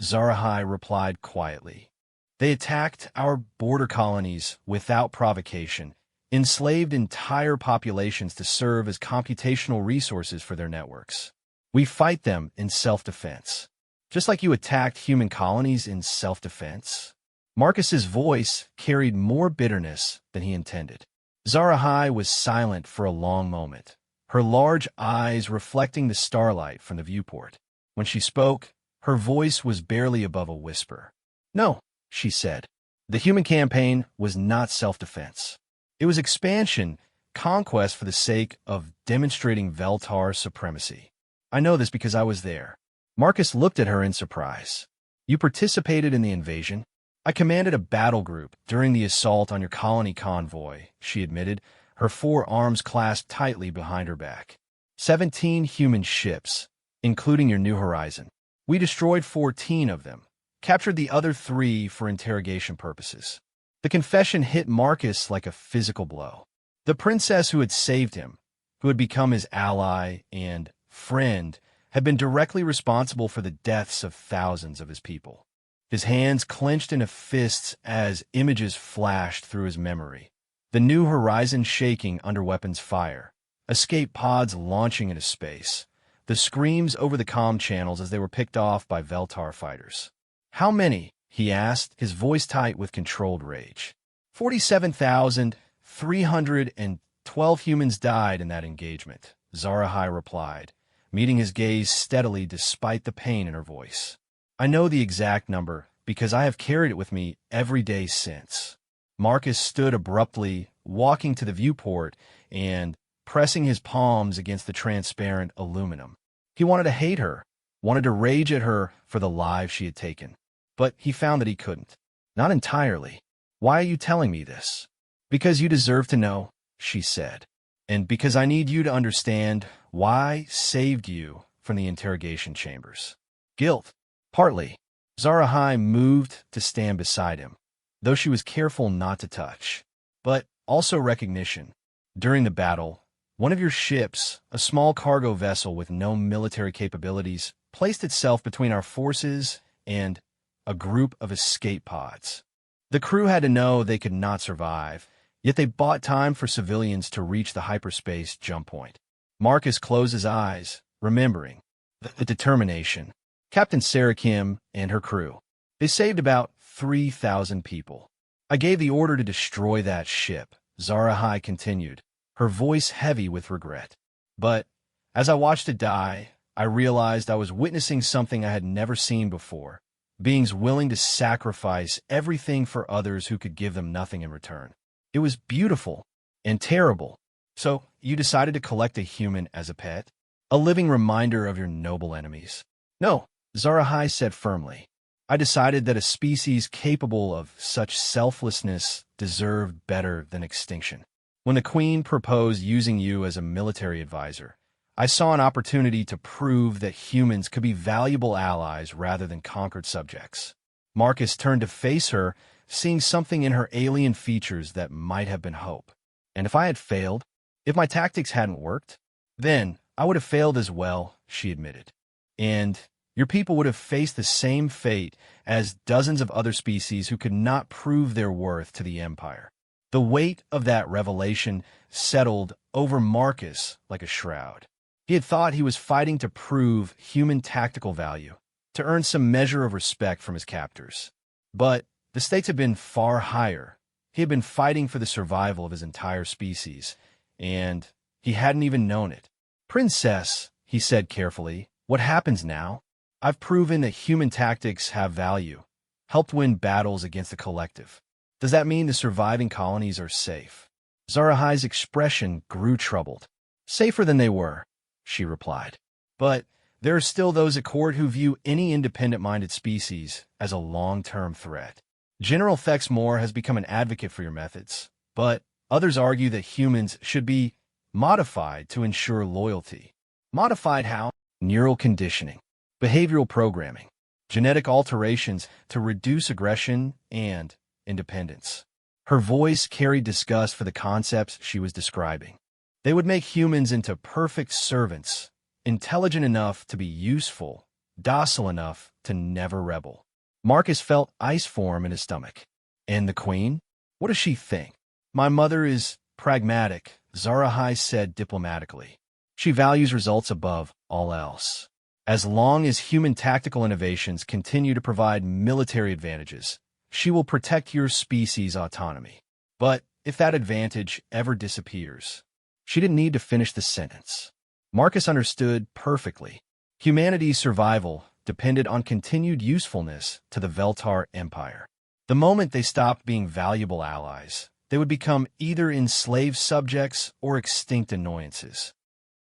Zarahai replied quietly. "They attacked our border colonies without provocation, enslaved entire populations to serve as computational resources for their networks. We fight them in self-defense, just like you attacked human colonies in self-defense." Marcus's voice carried more bitterness than he intended. Zarahai was silent for a long moment, her large eyes reflecting the starlight from the viewport. When she spoke, her voice was barely above a whisper. "No," she said. "The human campaign was not self-defense. It was expansion, conquest for the sake of demonstrating Veltar supremacy. I know this because I was there." Marcus looked at her in surprise. "You participated in the invasion?" "I commanded a battle group during the assault on your colony convoy," she admitted, her 4 arms clasped tightly behind her back. 17 human ships, including your New Horizon. We destroyed 14 of them, captured the other 3 for interrogation purposes." The confession hit Marcus like a physical blow. The princess who had saved him, who had become his ally and friend, had been directly responsible for the deaths of thousands of his people. His hands clenched into fists as images flashed through his memory. The New Horizon shaking under weapons fire, escape pods launching into space, the screams over the comm channels as they were picked off by Veltar fighters. "How many?" he asked, his voice tight with controlled rage. 47,312 humans died in that engagement, Zarahai replied, meeting his gaze steadily despite the pain in her voice. "I know the exact number because I have carried it with me every day since." Marcus stood abruptly, walking to the viewport and pressing his palms against the transparent aluminum. He wanted to hate her, wanted to rage at her for the lives she had taken. But he found that he couldn't. "Not entirely. Why are you telling me this?" "Because you deserve to know," she said. "And because I need you to understand why I saved you from the interrogation chambers." "Guilt." "Partly." Zarahai moved to stand beside him, though she was careful not to touch. "But also recognition. During the battle, one of your ships, a small cargo vessel with no military capabilities, placed itself between our forces and a group of escape pods. The crew had to know they could not survive, yet they bought time for civilians to reach the hyperspace jump point." Marcus closed his eyes, remembering the determination. Captain Sarah Kim and her crew. They saved about 3,000 people. "I gave the order to destroy that ship," Zarahai continued, her voice heavy with regret. "But as I watched it die, I realized I was witnessing something I had never seen before. Beings willing to sacrifice everything for others who could give them nothing in return. It was beautiful and terrible." "So you decided to collect a human as a pet? A living reminder of your noble enemies?" "No," Zarahai said firmly. "I decided that a species capable of such selflessness deserved better than extinction. When the Queen proposed using you as a military advisor, I saw an opportunity to prove that humans could be valuable allies rather than conquered subjects." Marcus turned to face her, seeing something in her alien features that might have been hope. "And if I had failed, if my tactics hadn't worked, then I would have failed as well," she admitted. "And your people would have faced the same fate as dozens of other species who could not prove their worth to the Empire." The weight of that revelation settled over Marcus like a shroud. He had thought he was fighting to prove human tactical value, to earn some measure of respect from his captors. But the stakes had been far higher. He had been fighting for the survival of his entire species, and he hadn't even known it. "Princess," he said carefully, "what happens now? I've proven that human tactics have value, helped win battles against the collective. Does that mean the surviving colonies are safe?" Zarahai's expression grew troubled. "Safer than they were," she replied. "But there are still those at court who view any independent-minded species as a long-term threat. General Thexmore has become an advocate for your methods, but others argue that humans should be modified to ensure loyalty." "Modified how?" "Neural conditioning, behavioral programming, genetic alterations to reduce aggression and independence." Her voice carried disgust for the concepts she was describing. "They would make humans into perfect servants, intelligent enough to be useful, docile enough to never rebel." Marcus felt ice form in his stomach. "And the Queen? What does she think?" "My mother is pragmatic," Zarahai said diplomatically. "She values results above all else. As long as human tactical innovations continue to provide military advantages, she will protect your species' autonomy. But if that advantage ever disappears..." She didn't need to finish the sentence. Marcus understood perfectly. Humanity's survival depended on continued usefulness to the Veltar Empire. The moment they stopped being valuable allies, they would become either enslaved subjects or extinct annoyances.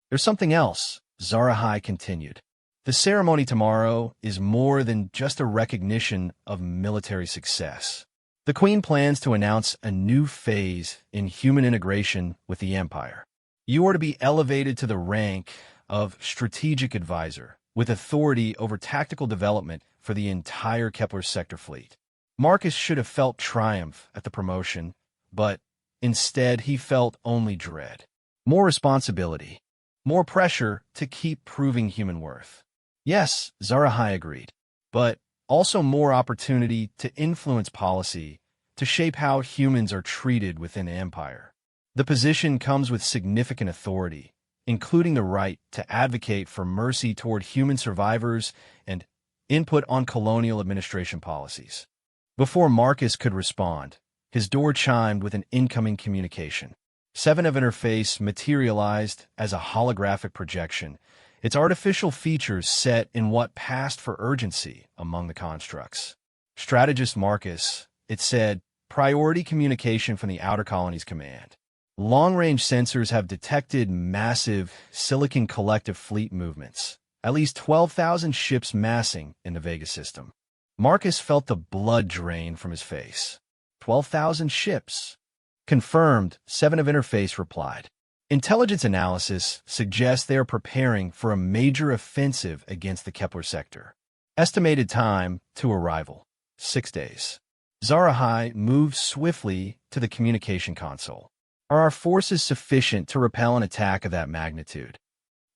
"There's something else," Zarahai continued. "The ceremony tomorrow is more than just a recognition of military success. The Queen plans to announce a new phase in human integration with the Empire. You are to be elevated to the rank of strategic advisor, with authority over tactical development for the entire Kepler sector fleet." Marcus should have felt triumph at the promotion, but instead he felt only dread. More responsibility. More pressure to keep proving human worth. Yes, Zarahai agreed, but also more opportunity to influence policy, to shape how humans are treated within the Empire. The position comes with significant authority, including the right to advocate for mercy toward human survivors and input on colonial administration policies. Before Marcus could respond, his door chimed with an incoming communication. 7 of interface materialized as a holographic projection, its artificial features set in what passed for urgency among the constructs. Strategist Marcus, it said, priority communication from the Outer Colonies Command. Long-range sensors have detected massive Silicon Collective fleet movements, at least 12,000 ships massing in the Vega system. Marcus felt the blood drain from his face. 12,000 ships. Confirmed, 7 of Interface replied. Intelligence analysis suggests they are preparing for a major offensive against the Kepler sector. Estimated time to arrival, 6 days. Zarahai moved swiftly to the communication console. Are our forces sufficient to repel an attack of that magnitude?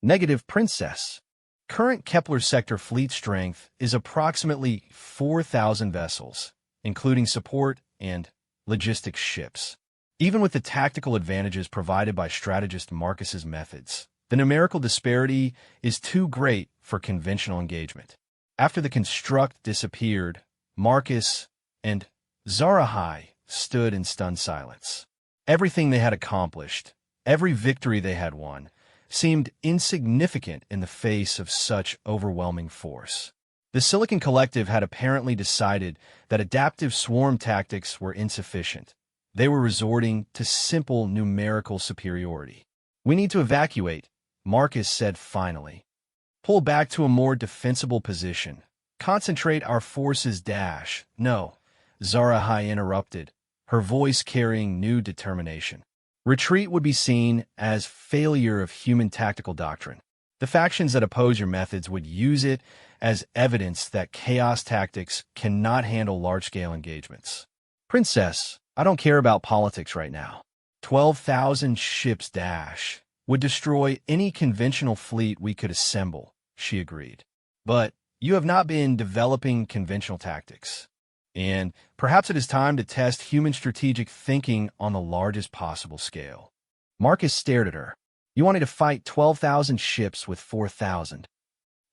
Negative, Princess. Current Kepler sector fleet strength is approximately 4,000 vessels, including support and logistics ships. Even with the tactical advantages provided by strategist Marcus's methods, the numerical disparity is too great for conventional engagement. After the construct disappeared, Marcus and Zarahai stood in stunned silence. Everything they had accomplished, every victory they had won, seemed insignificant in the face of such overwhelming force. The Silicon Collective had apparently decided that adaptive swarm tactics were insufficient. They were resorting to simple numerical superiority. We need to evacuate, Marcus said finally. Pull back to a more defensible position. Concentrate our forces. No, Zarahai interrupted, her voice carrying new determination. Retreat would be seen as failure of human tactical doctrine. The factions that oppose your methods would use it as evidence that chaos tactics cannot handle large-scale engagements. Princess, I don't care about politics right now. 12,000 ships would destroy any conventional fleet we could assemble, she agreed. But you have not been developing conventional tactics. And perhaps it is time to test human strategic thinking on the largest possible scale. Marcus stared at her. You wanted to fight 12,000 ships with 4,000.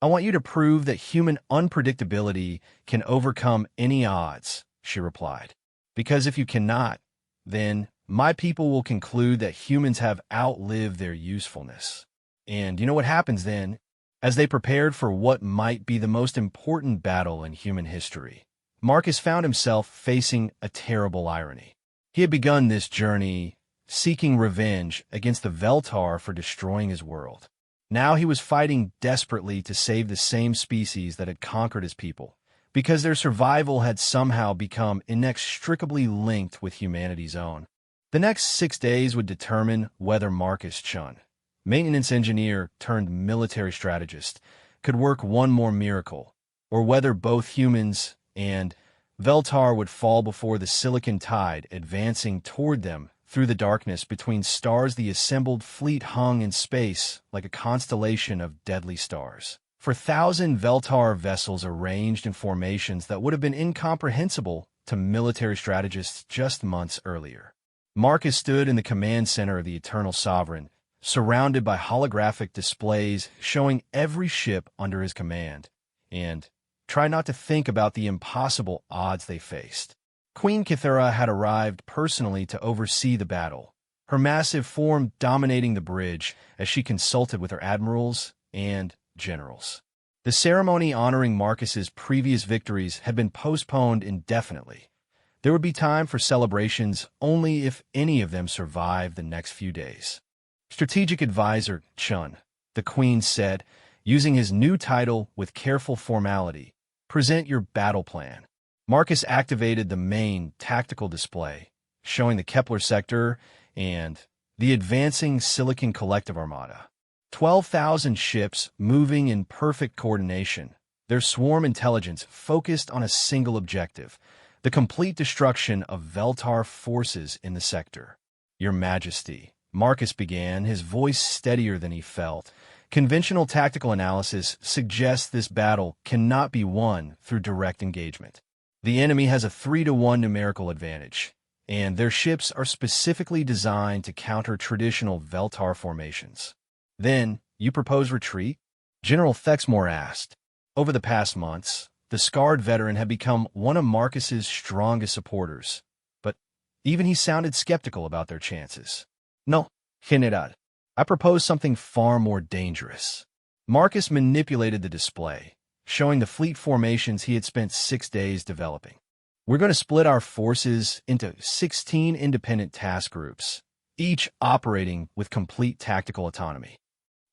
I want you to prove that human unpredictability can overcome any odds, she replied. Because if you cannot, then my people will conclude that humans have outlived their usefulness. And you know what happens then? As they prepared for what might be the most important battle in human history, Marcus found himself facing a terrible irony. He had begun this journey seeking revenge against the Veltar for destroying his world. Now he was fighting desperately to save the same species that had conquered his people, because their survival had somehow become inextricably linked with humanity's own. The next 6 days would determine whether Marcus Chun, maintenance engineer turned military strategist, could work one more miracle, or whether both humans and Veltar would fall before the Silicon Tide advancing toward them through the darkness between stars. The assembled fleet hung in space like a constellation of deadly stars. 4,000 Veltar vessels arranged in formations that would have been incomprehensible to military strategists just months earlier. Marcus stood in the command center of the Eternal Sovereign, surrounded by holographic displays showing every ship under his command, and tried not to think about the impossible odds they faced. Queen Kithara had arrived personally to oversee the battle, her massive form dominating the bridge as she consulted with her admirals and generals. The ceremony honoring Marcus's previous victories had been postponed indefinitely. There would be time for celebrations only if any of them survived the next few days. Strategic Advisor Chun, the Queen said, using his new title with careful formality, present your battle plan. Marcus activated the main tactical display, showing the Kepler sector and the advancing Silicon Collective Armada. 12,000 ships moving in perfect coordination, their swarm intelligence focused on a single objective, the complete destruction of Veltar forces in the sector. Your Majesty, Marcus began, his voice steadier than he felt. Conventional tactical analysis suggests this battle cannot be won through direct engagement. The enemy has a 3-to-1 numerical advantage, and their ships are specifically designed to counter traditional Veltar formations. Then, you propose retreat? General Thexmore asked. Over the past months, the scarred veteran had become one of Marcus's strongest supporters, but even he sounded skeptical about their chances. No, General. I propose something far more dangerous. Marcus manipulated the display, showing the fleet formations he had spent 6 days developing. We're going to split our forces into 16 independent task groups, each operating with complete tactical autonomy.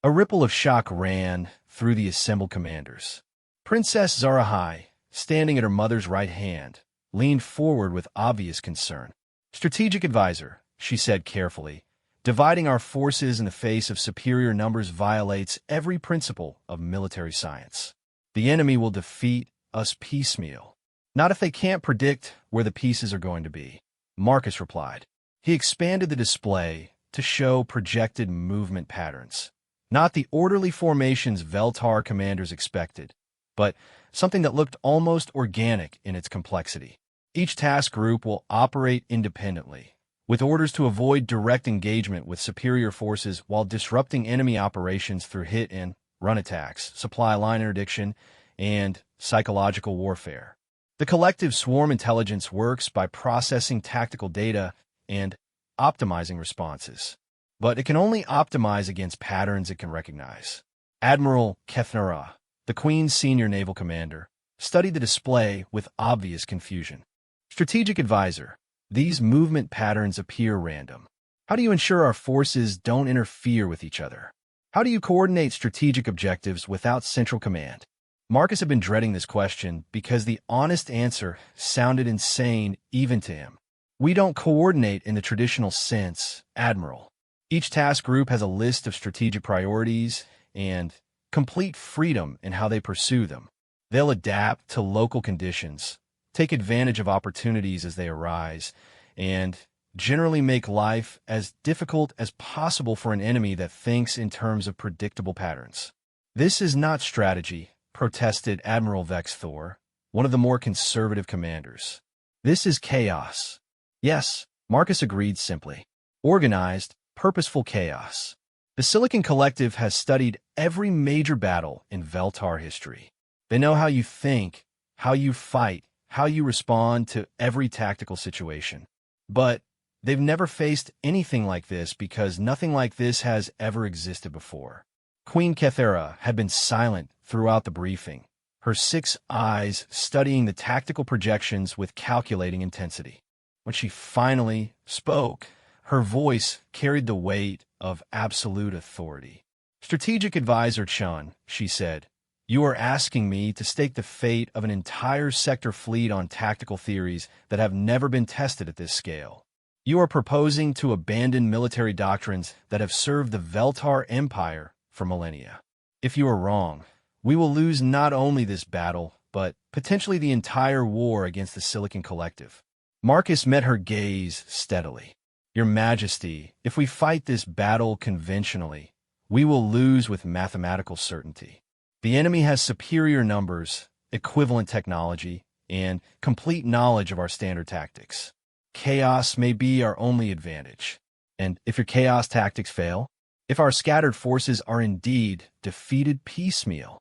A ripple of shock ran through the assembled commanders. Princess Zarahai, standing at her mother's right hand, leaned forward with obvious concern. Strategic advisor, she said carefully, dividing our forces in the face of superior numbers violates every principle of military science. The enemy will defeat us piecemeal. Not if they can't predict where the pieces are going to be, Marcus replied. He expanded the display to show projected movement patterns. Not the orderly formations Veltar commanders expected, but something that looked almost organic in its complexity. Each task group will operate independently, with orders to avoid direct engagement with superior forces while disrupting enemy operations through hit-and-run attacks, supply line interdiction, and psychological warfare. The collective swarm intelligence works by processing tactical data and optimizing responses, but it can only optimize against patterns it can recognize. Admiral Kethnara, the Queen's senior naval commander, studied the display with obvious confusion. Strategic advisor, these movement patterns appear random. How do you ensure our forces don't interfere with each other? How do you coordinate strategic objectives without central command? Marcus had been dreading this question because the honest answer sounded insane even to him. We don't coordinate in the traditional sense, Admiral. Each task group has a list of strategic priorities and complete freedom in how they pursue them. They'll adapt to local conditions, take advantage of opportunities as they arise, and generally make life as difficult as possible for an enemy that thinks in terms of predictable patterns. This is not strategy, protested Admiral Vex Thor, one of the more conservative commanders. This is chaos. Yes, Marcus agreed simply. Organized, purposeful chaos. The Silicon Collective has studied every major battle in Veltar history. They know how you think, how you fight, how you respond to every tactical situation. But they've never faced anything like this because nothing like this has ever existed before. Queen Kethera had been silent throughout the briefing, her 6 eyes studying the tactical projections with calculating intensity. When she finally spoke, her voice carried the weight of absolute authority. Strategic advisor Chun, she said, you are asking me to stake the fate of an entire sector fleet on tactical theories that have never been tested at this scale. You are proposing to abandon military doctrines that have served the Veltar Empire for millennia. If you are wrong, we will lose not only this battle, but potentially the entire war against the Silicon Collective. Marcus met her gaze steadily. Your Majesty, if we fight this battle conventionally, we will lose with mathematical certainty. The enemy has superior numbers, equivalent technology, and complete knowledge of our standard tactics. Chaos may be our only advantage. And if your chaos tactics fail, if our scattered forces are indeed defeated piecemeal,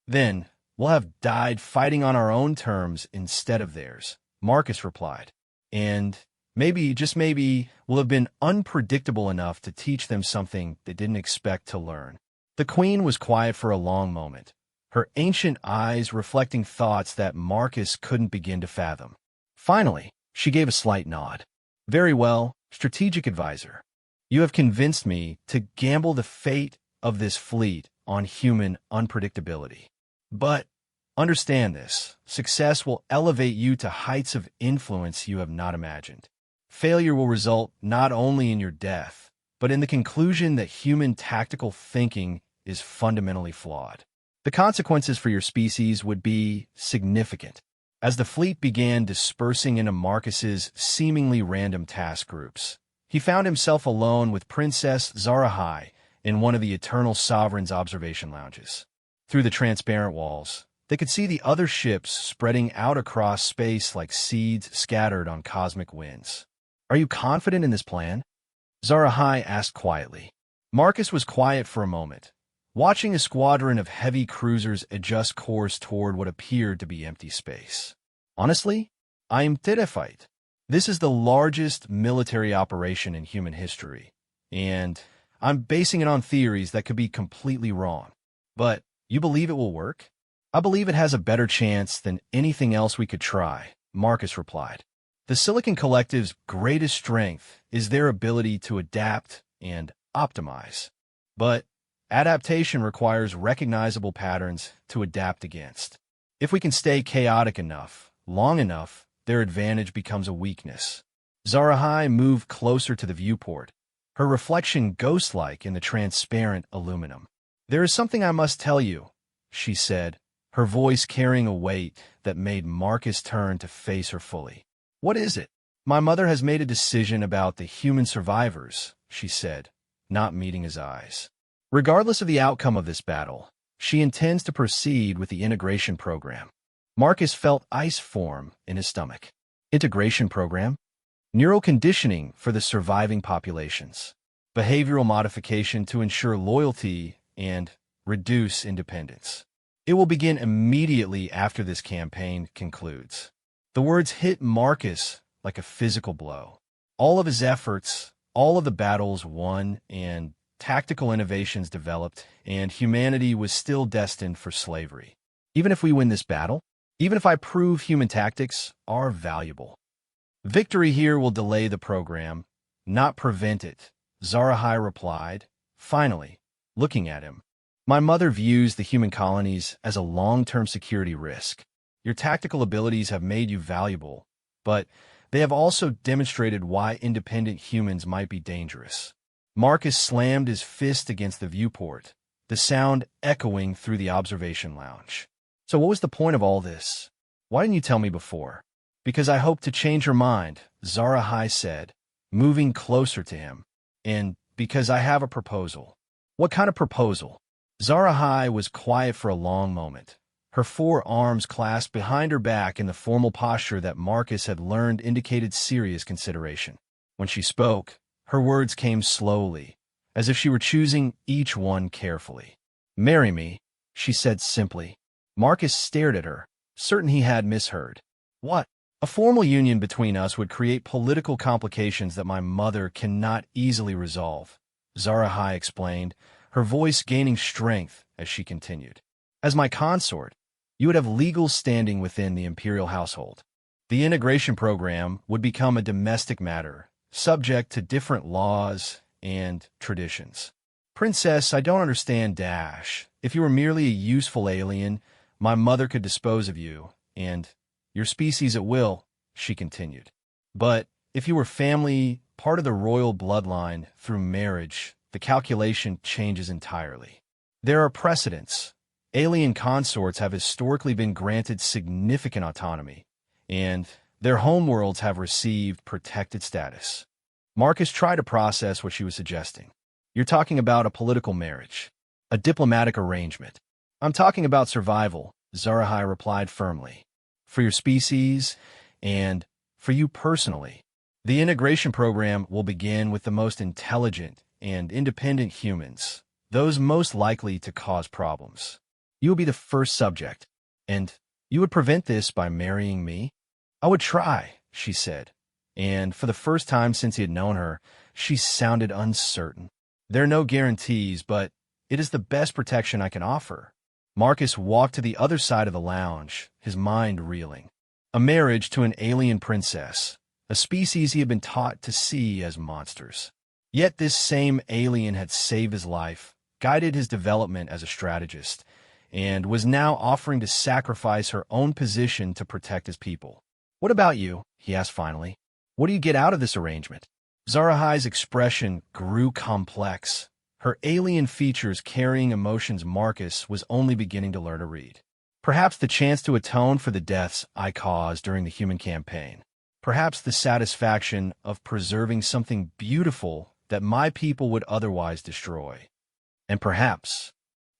then we'll have died fighting on our own terms instead of theirs, Marcus replied. And maybe, just maybe, we'll have been unpredictable enough to teach them something they didn't expect to learn. The Queen was quiet for a long moment, her ancient eyes reflecting thoughts that Marcus couldn't begin to fathom. Finally, she gave a slight nod. Very well, strategic advisor. You have convinced me to gamble the fate of this fleet on human unpredictability. But understand this, success will elevate you to heights of influence you have not imagined. Failure will result not only in your death, but in the conclusion that human tactical thinking is fundamentally flawed. The consequences for your species would be significant. As the fleet began dispersing into Marcus's seemingly random task groups, He found himself alone with Princess Zarahai in one of the Eternal Sovereign's observation lounges. Through the transparent walls, they could see the other ships spreading out across space like seeds scattered on cosmic winds. "Are you confident in this plan?" Zarahai asked quietly. Marcus was quiet for a moment, watching a squadron of heavy cruisers adjust course toward what appeared to be empty space. "Honestly, I am terrified. This is the largest military operation in human history, and I'm basing it on theories that could be completely wrong. But you believe it will work?" "I believe it has a better chance than anything else we could try," Marcus replied. The Silicon Collective's greatest strength is their ability to adapt and optimize. But adaptation requires recognizable patterns to adapt against. If we can stay chaotic enough, long enough, their advantage becomes a weakness. Zarahai moved closer to the viewport, her reflection ghost-like in the transparent aluminum. "There is something I must tell you," she said, her voice carrying a weight that made Marcus turn to face her fully. "What is it?" "My mother has made a decision about the human survivors," she said, not meeting his eyes. "Regardless of the outcome of this battle, she intends to proceed with the integration program." Marcus felt ice form in his stomach. Integration program? Neural conditioning for the surviving populations. Behavioral modification to ensure loyalty and reduce independence. It will begin immediately after this campaign concludes. The words hit Marcus like a physical blow. All of his efforts, all of the battles won, and tactical innovations developed, and humanity was still destined for slavery. Even if we win this battle, even if I prove human tactics are valuable, victory here will delay the program, not prevent it, Zarahai replied, finally, looking at him. "My mother views the human colonies as a long-term security risk. Your tactical abilities have made you valuable, but they have also demonstrated why independent humans might be dangerous." Marcus slammed his fist against the viewport, the sound echoing through the observation lounge. "So what was the point of all this? Why didn't you tell me before?" "Because I hope to change your mind," Zarahai said, moving closer to him. "And because I have a proposal." "What kind of proposal?" Zarahai was quiet for a long moment, her forearms clasped behind her back in the formal posture that Marcus had learned indicated serious consideration. When she spoke, her words came slowly, as if she were choosing each one carefully. "Marry me," she said simply. Marcus stared at her, certain he had misheard. "What?" "A formal union between us would create political complications that my mother cannot easily resolve," Zarahai explained, her voice gaining strength as she continued. "As my consort, you would have legal standing within the imperial household. The integration program would become a domestic matter, subject to different laws and traditions." "Princess, I don't understand dash. If you were merely a useful alien, my mother could dispose of you, and your species at will," she continued. "But if you were family, part of the royal bloodline through marriage, the calculation changes entirely. There are precedents. Alien consorts have historically been granted significant autonomy, and their homeworlds have received protected status." Marcus tried to process what she was suggesting. "You're talking about a political marriage, a diplomatic arrangement." "I'm talking about survival," Zarahai replied firmly. "For your species, and for you personally. The integration program will begin with the most intelligent and independent humans, those most likely to cause problems. You will be the first subject, and you would prevent this by marrying me?" "I would try," she said, and for the first time since he had known her, she sounded uncertain. "There are no guarantees, but it is the best protection I can offer." Marcus walked to the other side of the lounge, his mind reeling. A marriage to an alien princess, a species he had been taught to see as monsters. Yet this same alien had saved his life, guided his development as a strategist, and was now offering to sacrifice her own position to protect his people. "What about you?" he asked finally. "What do you get out of this arrangement?" Zarahai's expression grew complex, her alien features carrying emotions Marcus was only beginning to learn to read. "Perhaps the chance to atone for the deaths I caused during the human campaign." Perhaps the satisfaction of preserving something beautiful that my people would otherwise destroy. And perhaps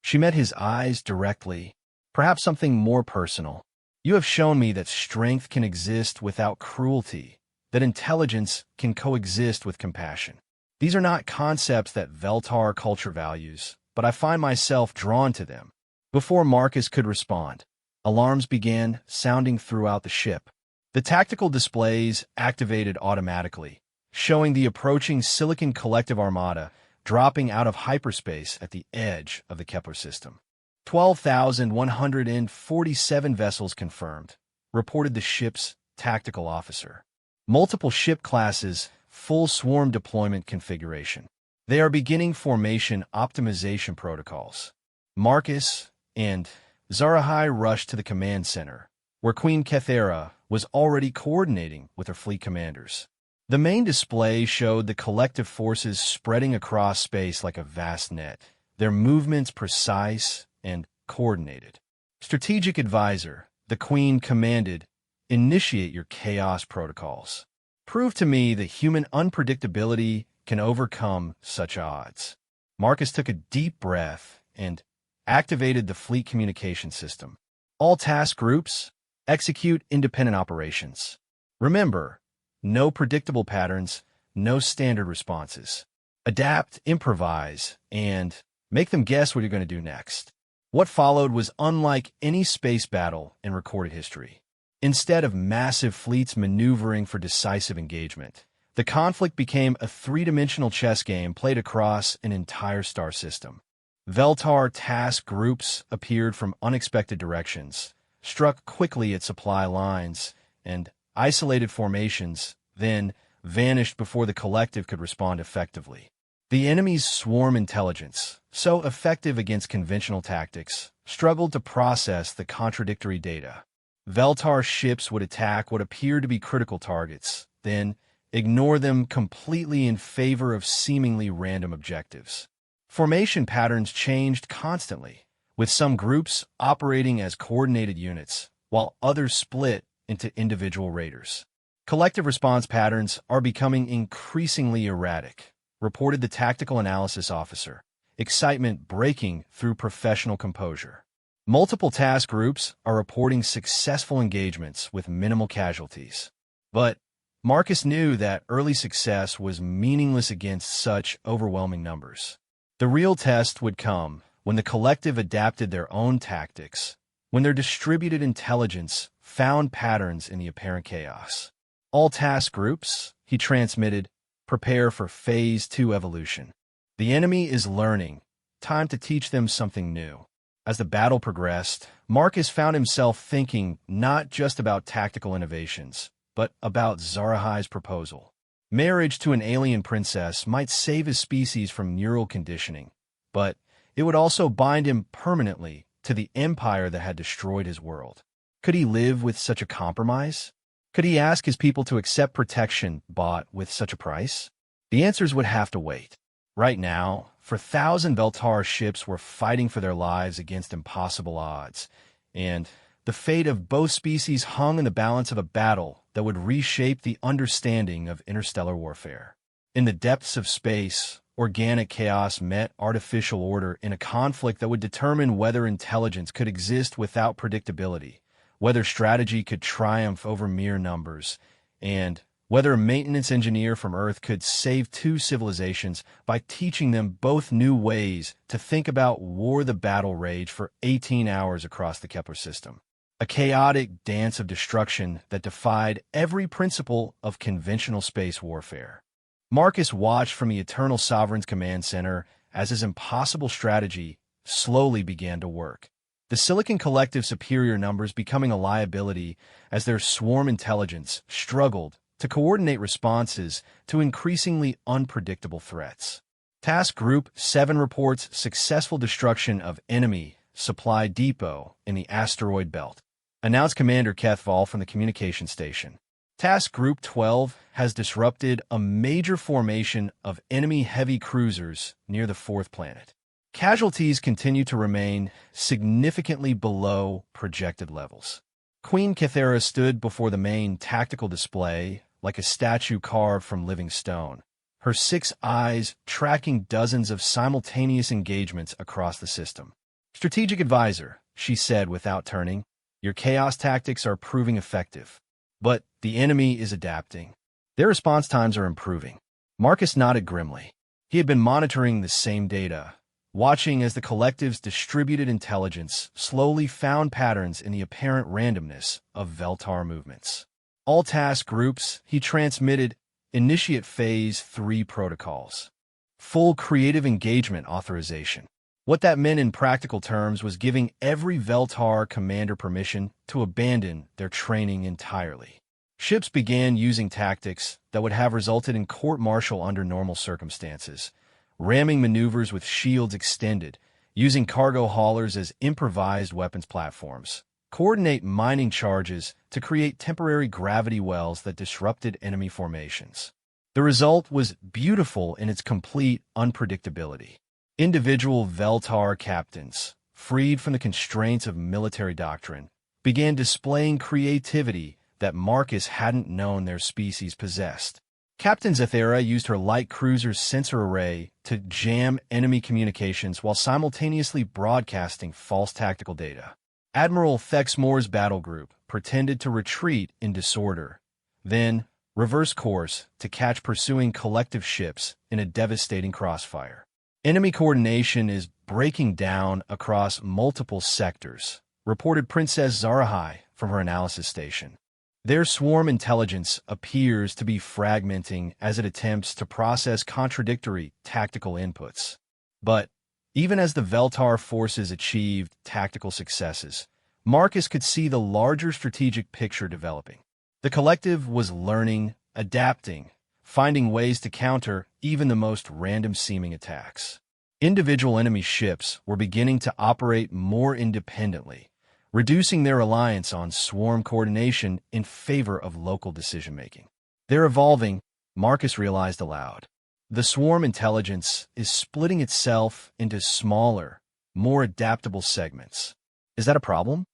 she met his eyes directly, perhaps something more personal. You have shown me that strength can exist without cruelty, that intelligence can coexist with compassion. These are not concepts that Veltar culture values, but I find myself drawn to them. Before Marcus could respond, alarms began sounding throughout the ship. The tactical displays activated automatically, showing the approaching Silicon Collective Armada dropping out of hyperspace at the edge of the Kepler system. 12,147 vessels confirmed, reported the ship's tactical officer. Multiple ship classes, full swarm deployment configuration. They are beginning formation optimization protocols. Marcus and Zarahai rushed to the command center, where Queen Kethera was already coordinating with her fleet commanders. The main display showed the collective forces spreading across space like a vast net, their movements precise and coordinated. Strategic Advisor, the Queen commanded, initiate your chaos protocols. Prove to me that human unpredictability can overcome such odds. Marcus took a deep breath and activated the fleet communication system. All task groups, execute independent operations. Remember, no predictable patterns, no standard responses. Adapt, improvise, and make them guess what you're going to do next. What followed was unlike any space battle in recorded history. Instead of massive fleets maneuvering for decisive engagement, the conflict became a three-dimensional chess game played across an entire star system. Veltar task groups appeared from unexpected directions, struck quickly at supply lines, and isolated formations, then vanished before the collective could respond effectively. The enemy's swarm intelligence, so effective against conventional tactics, struggled to process the contradictory data. Veltar ships would attack what appeared to be critical targets, then ignore them completely in favor of seemingly random objectives. Formation patterns changed constantly, with some groups operating as coordinated units, while others split into individual raiders. Collective response patterns are becoming increasingly erratic, reported the tactical analysis officer, excitement breaking through professional composure. Multiple task groups are reporting successful engagements with minimal casualties. But Marcus knew that early success was meaningless against such overwhelming numbers. The real test would come when the collective adapted their own tactics, when their distributed intelligence found patterns in the apparent chaos. All task groups, he transmitted, prepare for Phase 2 evolution. The enemy is learning. Time to teach them something new. As the battle progressed, Marcus found himself thinking not just about tactical innovations, but about Zarahai's proposal. Marriage to an alien princess might save his species from neural conditioning, but it would also bind him permanently to the empire that had destroyed his world. Could he live with such a compromise? Could he ask his people to accept protection bought with such a price? The answers would have to wait. Right now, 1,000 Veltar ships were fighting for their lives against impossible odds, and the fate of both species hung in the balance of a battle that would reshape the understanding of interstellar warfare. In the depths of space, organic chaos met artificial order in a conflict that would determine whether intelligence could exist without predictability, whether strategy could triumph over mere numbers, and whether a maintenance engineer from Earth could save two civilizations by teaching them both new ways to think about war. The battle raged for 18 hours across the Kepler system, a chaotic dance of destruction that defied every principle of conventional space warfare. Marcus watched from the Eternal Sovereign's command center as his impossible strategy slowly began to work. The Silicon Collective's superior numbers becoming a liability as their swarm intelligence struggled to coordinate responses to increasingly unpredictable threats. Task Group 7 reports successful destruction of enemy supply depot in the asteroid belt, announced Commander Kethval from the communication station. Task Group 12 has disrupted a major formation of enemy heavy cruisers near the fourth planet. Casualties continue to remain significantly below projected levels. Queen Kythera stood before the main tactical display like a statue carved from living stone, her 6 eyes tracking dozens of simultaneous engagements across the system. "Strategic advisor," she said without turning, "your chaos tactics are proving effective. But the enemy is adapting. Their response times are improving." Marcus nodded grimly. He had been monitoring the same data, watching as the collective's distributed intelligence slowly found patterns in the apparent randomness of Veltar movements. All task groups, he transmitted, initiate Phase 3 protocols. Full creative engagement authorization. What that meant in practical terms was giving every Veltar commander permission to abandon their training entirely. Ships began using tactics that would have resulted in court-martial under normal circumstances, ramming maneuvers with shields extended, using cargo haulers as improvised weapons platforms, coordinate mining charges to create temporary gravity wells that disrupted enemy formations. The result was beautiful in its complete unpredictability. Individual Veltar captains, freed from the constraints of military doctrine, began displaying creativity that Marcus hadn't known their species possessed. Captain Zethera used her light cruiser's sensor array to jam enemy communications while simultaneously broadcasting false tactical data. Admiral Thexmore's battle group pretended to retreat in disorder, then reverse course to catch pursuing collective ships in a devastating crossfire. "Enemy coordination is breaking down across multiple sectors," reported Princess Zarahai from her analysis station. "Their swarm intelligence appears to be fragmenting as it attempts to process contradictory tactical inputs. But even as the Veltar forces achieved tactical successes, Marcus could see the larger strategic picture developing. The collective was learning, adapting, finding ways to counter even the most random-seeming attacks. Individual enemy ships were beginning to operate more independently, reducing their reliance on swarm coordination in favor of local decision-making. "They're evolving," Marcus realized aloud. "The swarm intelligence is splitting itself into smaller, more adaptable segments. Is that a problem?"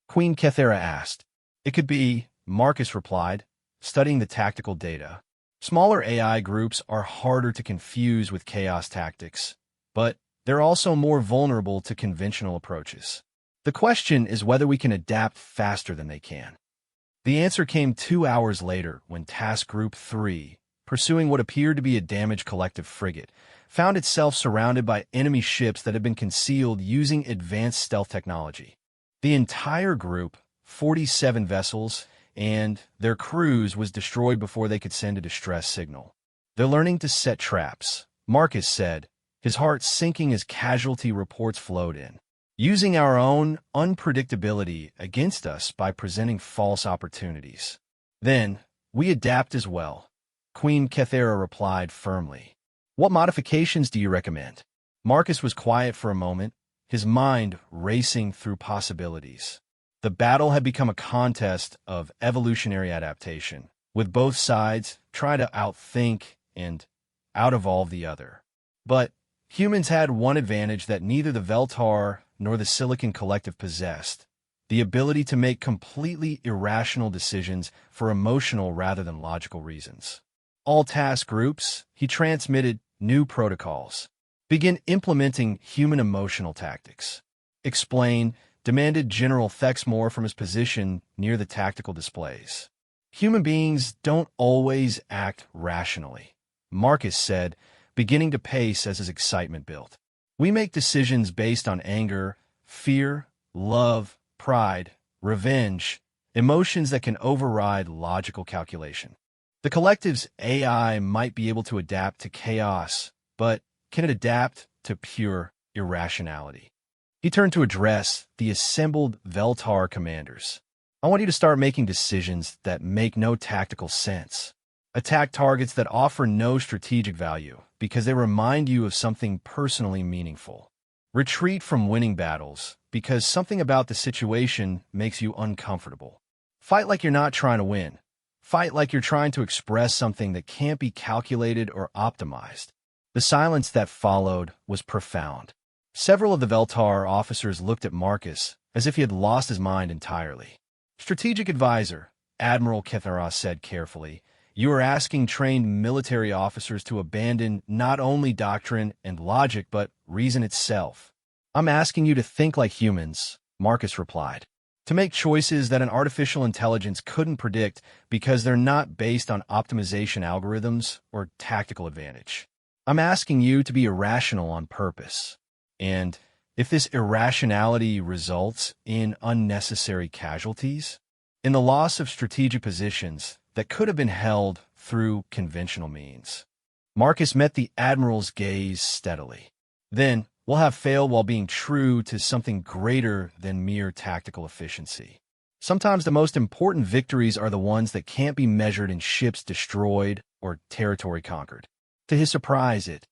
Queen Kythera asked. "It could be," Marcus replied, studying the tactical data. "Smaller AI groups are harder to confuse with chaos tactics, but they're also more vulnerable to conventional approaches. The question is whether we can adapt faster than they can." The answer came 2 hours later when Task Group 3, pursuing what appeared to be a damaged collective frigate, found itself surrounded by enemy ships that had been concealed using advanced stealth technology. The entire group, 47 vessels, and their crews was destroyed before they could send a distress signal. "They're learning to set traps," Marcus said, his heart sinking as casualty reports flowed in. "Using our own unpredictability against us by presenting false opportunities. Then, we adapt as well," Queen Kythera replied firmly. "What modifications do you recommend?" Marcus was quiet for a moment, his mind racing through possibilities. The battle had become a contest of evolutionary adaptation, with both sides trying to outthink and out-evolve the other. But humans had one advantage that neither the Veltar nor the Silicon Collective possessed: the ability to make completely irrational decisions for emotional rather than logical reasons. All task groups, he transmitted new protocols. "Begin implementing human emotional tactics." "Explain," demanded General Thexmore from his position near the tactical displays. "Human beings don't always act rationally," Marcus said, beginning to pace as his excitement built. "We make decisions based on anger, fear, love, pride, revenge, emotions that can override logical calculation. The collective's AI might be able to adapt to chaos, but can it adapt to pure irrationality?" He turned to address the assembled Veltar commanders. "I want you to start making decisions that make no tactical sense. Attack targets that offer no strategic value because they remind you of something personally meaningful. Retreat from winning battles because something about the situation makes you uncomfortable. Fight like you're not trying to win. Fight like you're trying to express something that can't be calculated or optimized." The silence that followed was profound. Several of the Veltar officers looked at Marcus as if he had lost his mind entirely. Strategic Advisor, Admiral Ketharos said carefully, you are asking trained military officers to abandon not only doctrine and logic, but reason itself. I'm asking you to think like humans, Marcus replied, to make choices that an artificial intelligence couldn't predict because they're not based on optimization algorithms or tactical advantage. I'm asking you to be irrational on purpose. And if this irrationality results in unnecessary casualties, in the loss of strategic positions that could have been held through conventional means. Marcus met the Admiral's gaze steadily. Then, we'll have failed while being true to something greater than mere tactical efficiency. Sometimes the most important victories are the ones that can't be measured in ships destroyed or territory conquered. To his surprise, it